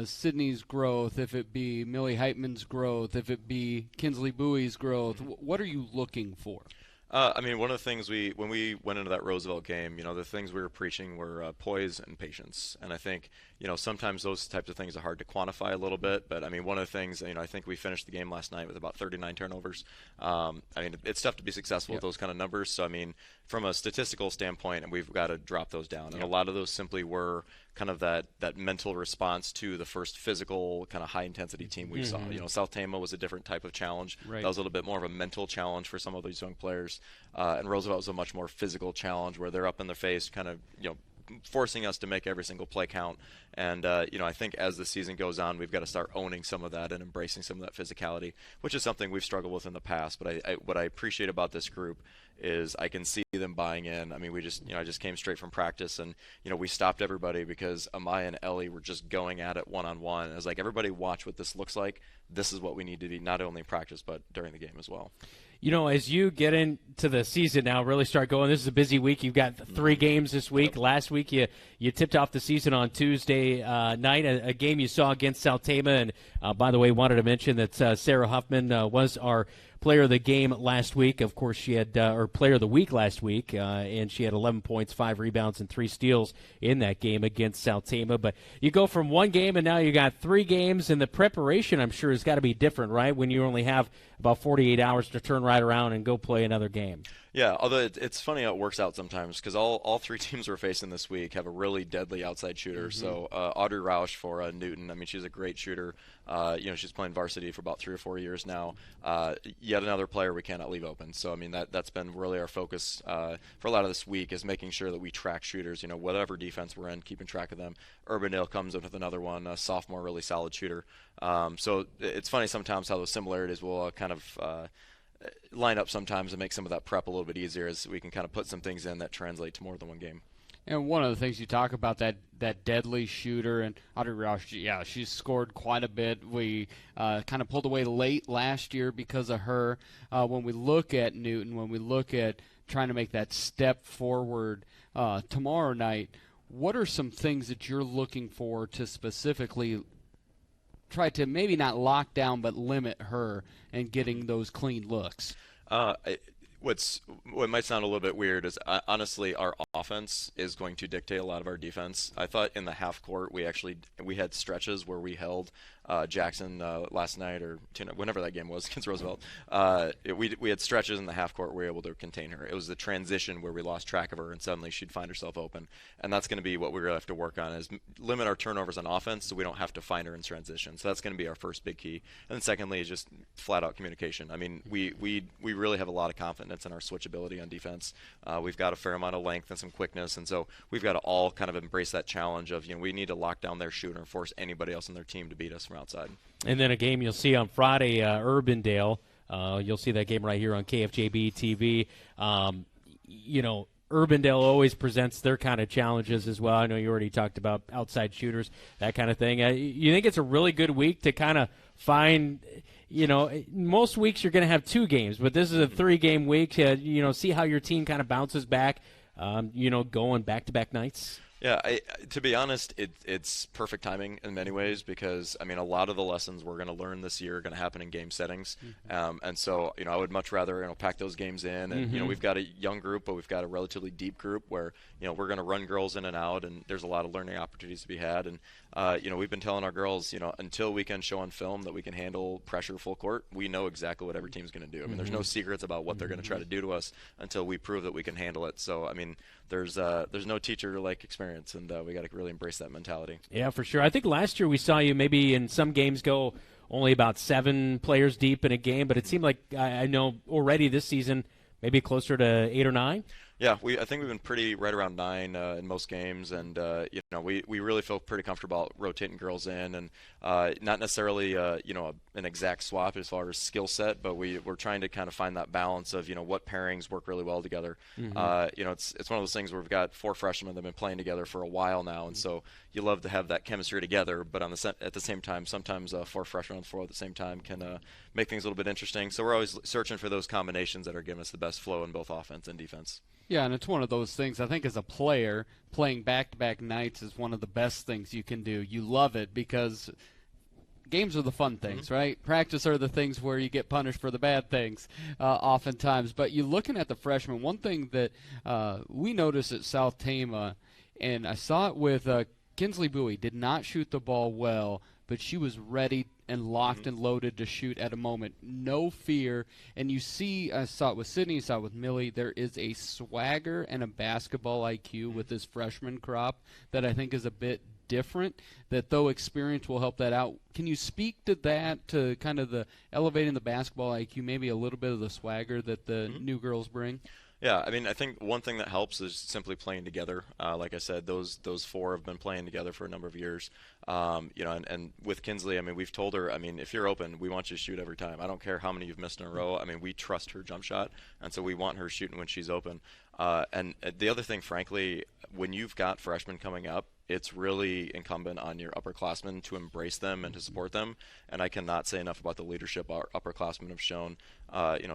Sydney's growth, if it be Millie Heitman's growth, if it be Kinsley Bowie's growth? What are you looking for? I mean, one of the things when we went into that Roosevelt game, the things we were preaching were poise and patience. And I think, sometimes those types of things are hard to quantify a little bit. But, I mean, one of the things, I think we finished the game last night with about 39 turnovers. I mean, it's tough to be successful with those kind of numbers. So, I mean, from a statistical standpoint, we've got to drop those down. And a lot of those simply were kind of that mental response to the first physical kind of high-intensity team we saw. South Tama was a different type of challenge. That was a little bit more of a mental challenge for some of these young players. And Roosevelt was a much more physical challenge where they're up in their face, kind of, forcing us to make every single play count. And, I think as the season goes on, we've got to start owning some of that and embracing some of that physicality, which is something we've struggled with in the past. But what I appreciate about this group is I can see them buying in. I mean, I just came straight from practice, and, we stopped everybody because Amaya and Ellie were just going at it one-on-one. I was like, everybody watch what this looks like. This is what we need to be, not only in practice, but during the game as well. As you get into the season now, really start going, this is a busy week. You've got 3 games this week. Last week you tipped off the season on Tuesday night, a game you saw against South Tama. And, by the way, wanted to mention that Sarah Huffman was our player of the game last week. Of course, she had or player of the week last week, and she had 11 points, 5 rebounds, and 3 steals in that game against South Tama. But you go from 1 game, and now you got 3 games, and the preparation, I'm sure, has got to be different, right, when you only have about 48 hours to turn right around and go play another game. Yeah, although it's funny how it works out sometimes, because all 3 teams we're facing this week have a really deadly outside shooter. So Audrey Roush for Newton, I mean, she's a great shooter. She's playing varsity for about 3 or 4 years now. Yet another player we cannot leave open. So, I mean, that's been really our focus for a lot of this week, is making sure that we track shooters, whatever defense we're in, keeping track of them. Urbandale comes in with another one, a sophomore, really solid shooter. So it's funny sometimes how those similarities will kind of line up sometimes and make some of that prep a little bit easier, as we can kind of put some things in that translate to more than one game. And one of the things you talk about, that deadly shooter, and Audrey Roush, she's scored quite a bit. We kind of pulled away late last year because of her. When we look at Newton, when we look at trying to make that step forward tomorrow night, what are some things that you're looking for to specifically try to maybe not lock down but limit her and getting those clean looks? What might sound a little bit weird is honestly our offense is going to dictate a lot of our defense. I thought in the half court we had stretches where we held Jackson last night, or whenever that game was against Roosevelt. We had stretches in the half court where we were able to contain her. It was the transition where we lost track of her and suddenly she'd find herself open. And that's going to be what we're going to have to work on, is limit our turnovers on offense so we don't have to find her in transition. So that's going to be our first big key. And then secondly is just flat out communication. I mean, we really have a lot of confidence in our switchability on defense. We've got a fair amount of length and some quickness, and so we've got to all kind of embrace that challenge of, we need to lock down their shooter and force anybody else on their team to beat us from outside. And then a game you'll see on Friday, Urbandale. You'll see that game right here on KFJB-TV. Urbandale always presents their kind of challenges as well. I know you already talked about outside shooters, that kind of thing. You think it's a really good week to kind of find, most weeks you're going to have 2 games, but this is a 3-game week. See how your team kind of bounces back, going back-to-back nights? Yeah, to be honest, it's perfect timing in many ways because, I mean, a lot of the lessons we're going to learn this year are going to happen in game settings. And so, I would much rather, pack those games in. And, we've got a young group, but we've got a relatively deep group where, we're going to run girls in and out, and there's a lot of learning opportunities to be had. And, we've been telling our girls, until we can show on film that we can handle pressure full court, we know exactly what every team's going to do. I mean, there's no secrets about what they're going to try to do to us until we prove that we can handle it. So, I mean, there's no teacher-like experience, and we got to really embrace that mentality. Yeah, for sure. I think last year we saw you maybe in some games go only about 7 players deep in a game, but it seemed like I know already this season maybe closer to 8 or 9. Yeah, I think we've been pretty right around 9 in most games, and we really feel pretty comfortable rotating girls in, and not necessarily an exact swap as far as skill set, but we're trying to kind of find that balance of what pairings work really well together. It's one of those things where we've got 4 freshmen that have been playing together for a while now, and so you love to have that chemistry together, but at the same time, sometimes 4 freshmen on the floor at the same time can make things a little bit interesting. So we're always searching for those combinations that are giving us the best flow in both offense and defense. Yeah, and it's one of those things, I think as a player, playing back-to-back nights is one of the best things you can do. You love it because games are the fun things, right? Practice are the things where you get punished for the bad things oftentimes. But you're looking at the freshmen, one thing that we noticed at South Tama, and I saw it with Kinsley Bowie, did not shoot the ball well, but she was ready and locked and loaded to shoot at a moment. No fear. And you see, I saw it with Sydney, I saw it with Millie, there is a swagger and a basketball IQ with this freshman crop that I think is a bit different, that though experience will help that out. Can you speak to that, to kind of the elevating the basketball IQ, maybe a little bit of the swagger that the new girls bring? Yeah, I mean, I think one thing that helps is simply playing together. Like I said, those 4 have been playing together for a number of years. And with Kinsley, I mean, we've told her, I mean, if you're open, we want you to shoot every time. I don't care how many you've missed in a row. I mean, we trust her jump shot, and so we want her shooting when she's open. And the other thing, frankly, when you've got freshmen coming up, it's really incumbent on your upperclassmen to embrace them and to support them. And I cannot say enough about the leadership our upperclassmen have shown.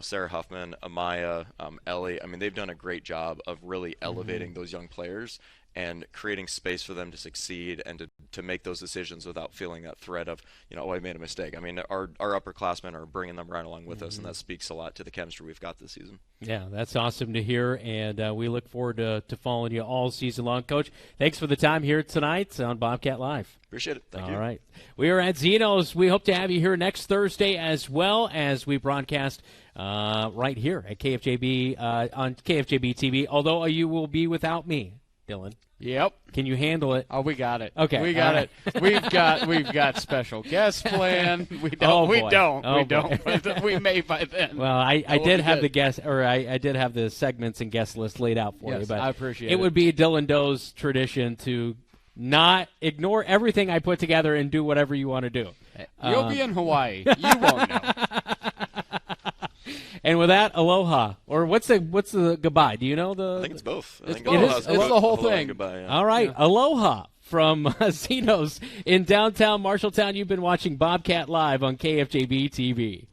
Sarah Huffman, Amaya, Ellie, I mean, they've done a great job of really elevating those young players and creating space for them to succeed and to make those decisions without feeling that threat of, oh, I made a mistake. I mean, our upperclassmen are bringing them right along with us, and that speaks a lot to the chemistry we've got this season. Yeah, that's awesome to hear, and we look forward to following you all season long. Coach, thanks for the time here tonight on Bobcat Live. Appreciate it. Thank you. All right. We are at Zeno's. We hope to have you here next Thursday as well as we broadcast right here at KFJB on KFJB-TV, although you will be without me, Dylan. Yep. Can you handle it? Oh, we got it. Okay. We got it. We've got special guests planned. We don't. We don't. But we may by then. Well, I did have the guest, or I did have the segments and guest list laid out for you, but I appreciate it. It would be Dylan Doe's tradition to not ignore everything I put together and do whatever you want to do. You'll be in Hawaii. You won't know. And with that, aloha. Or what's the goodbye? Do you know the? I think it's both. It's the whole thing. Goodbye, yeah. All right, aloha from Zeno's in downtown Marshalltown. You've been watching Bobcat Live on KFJB-TV.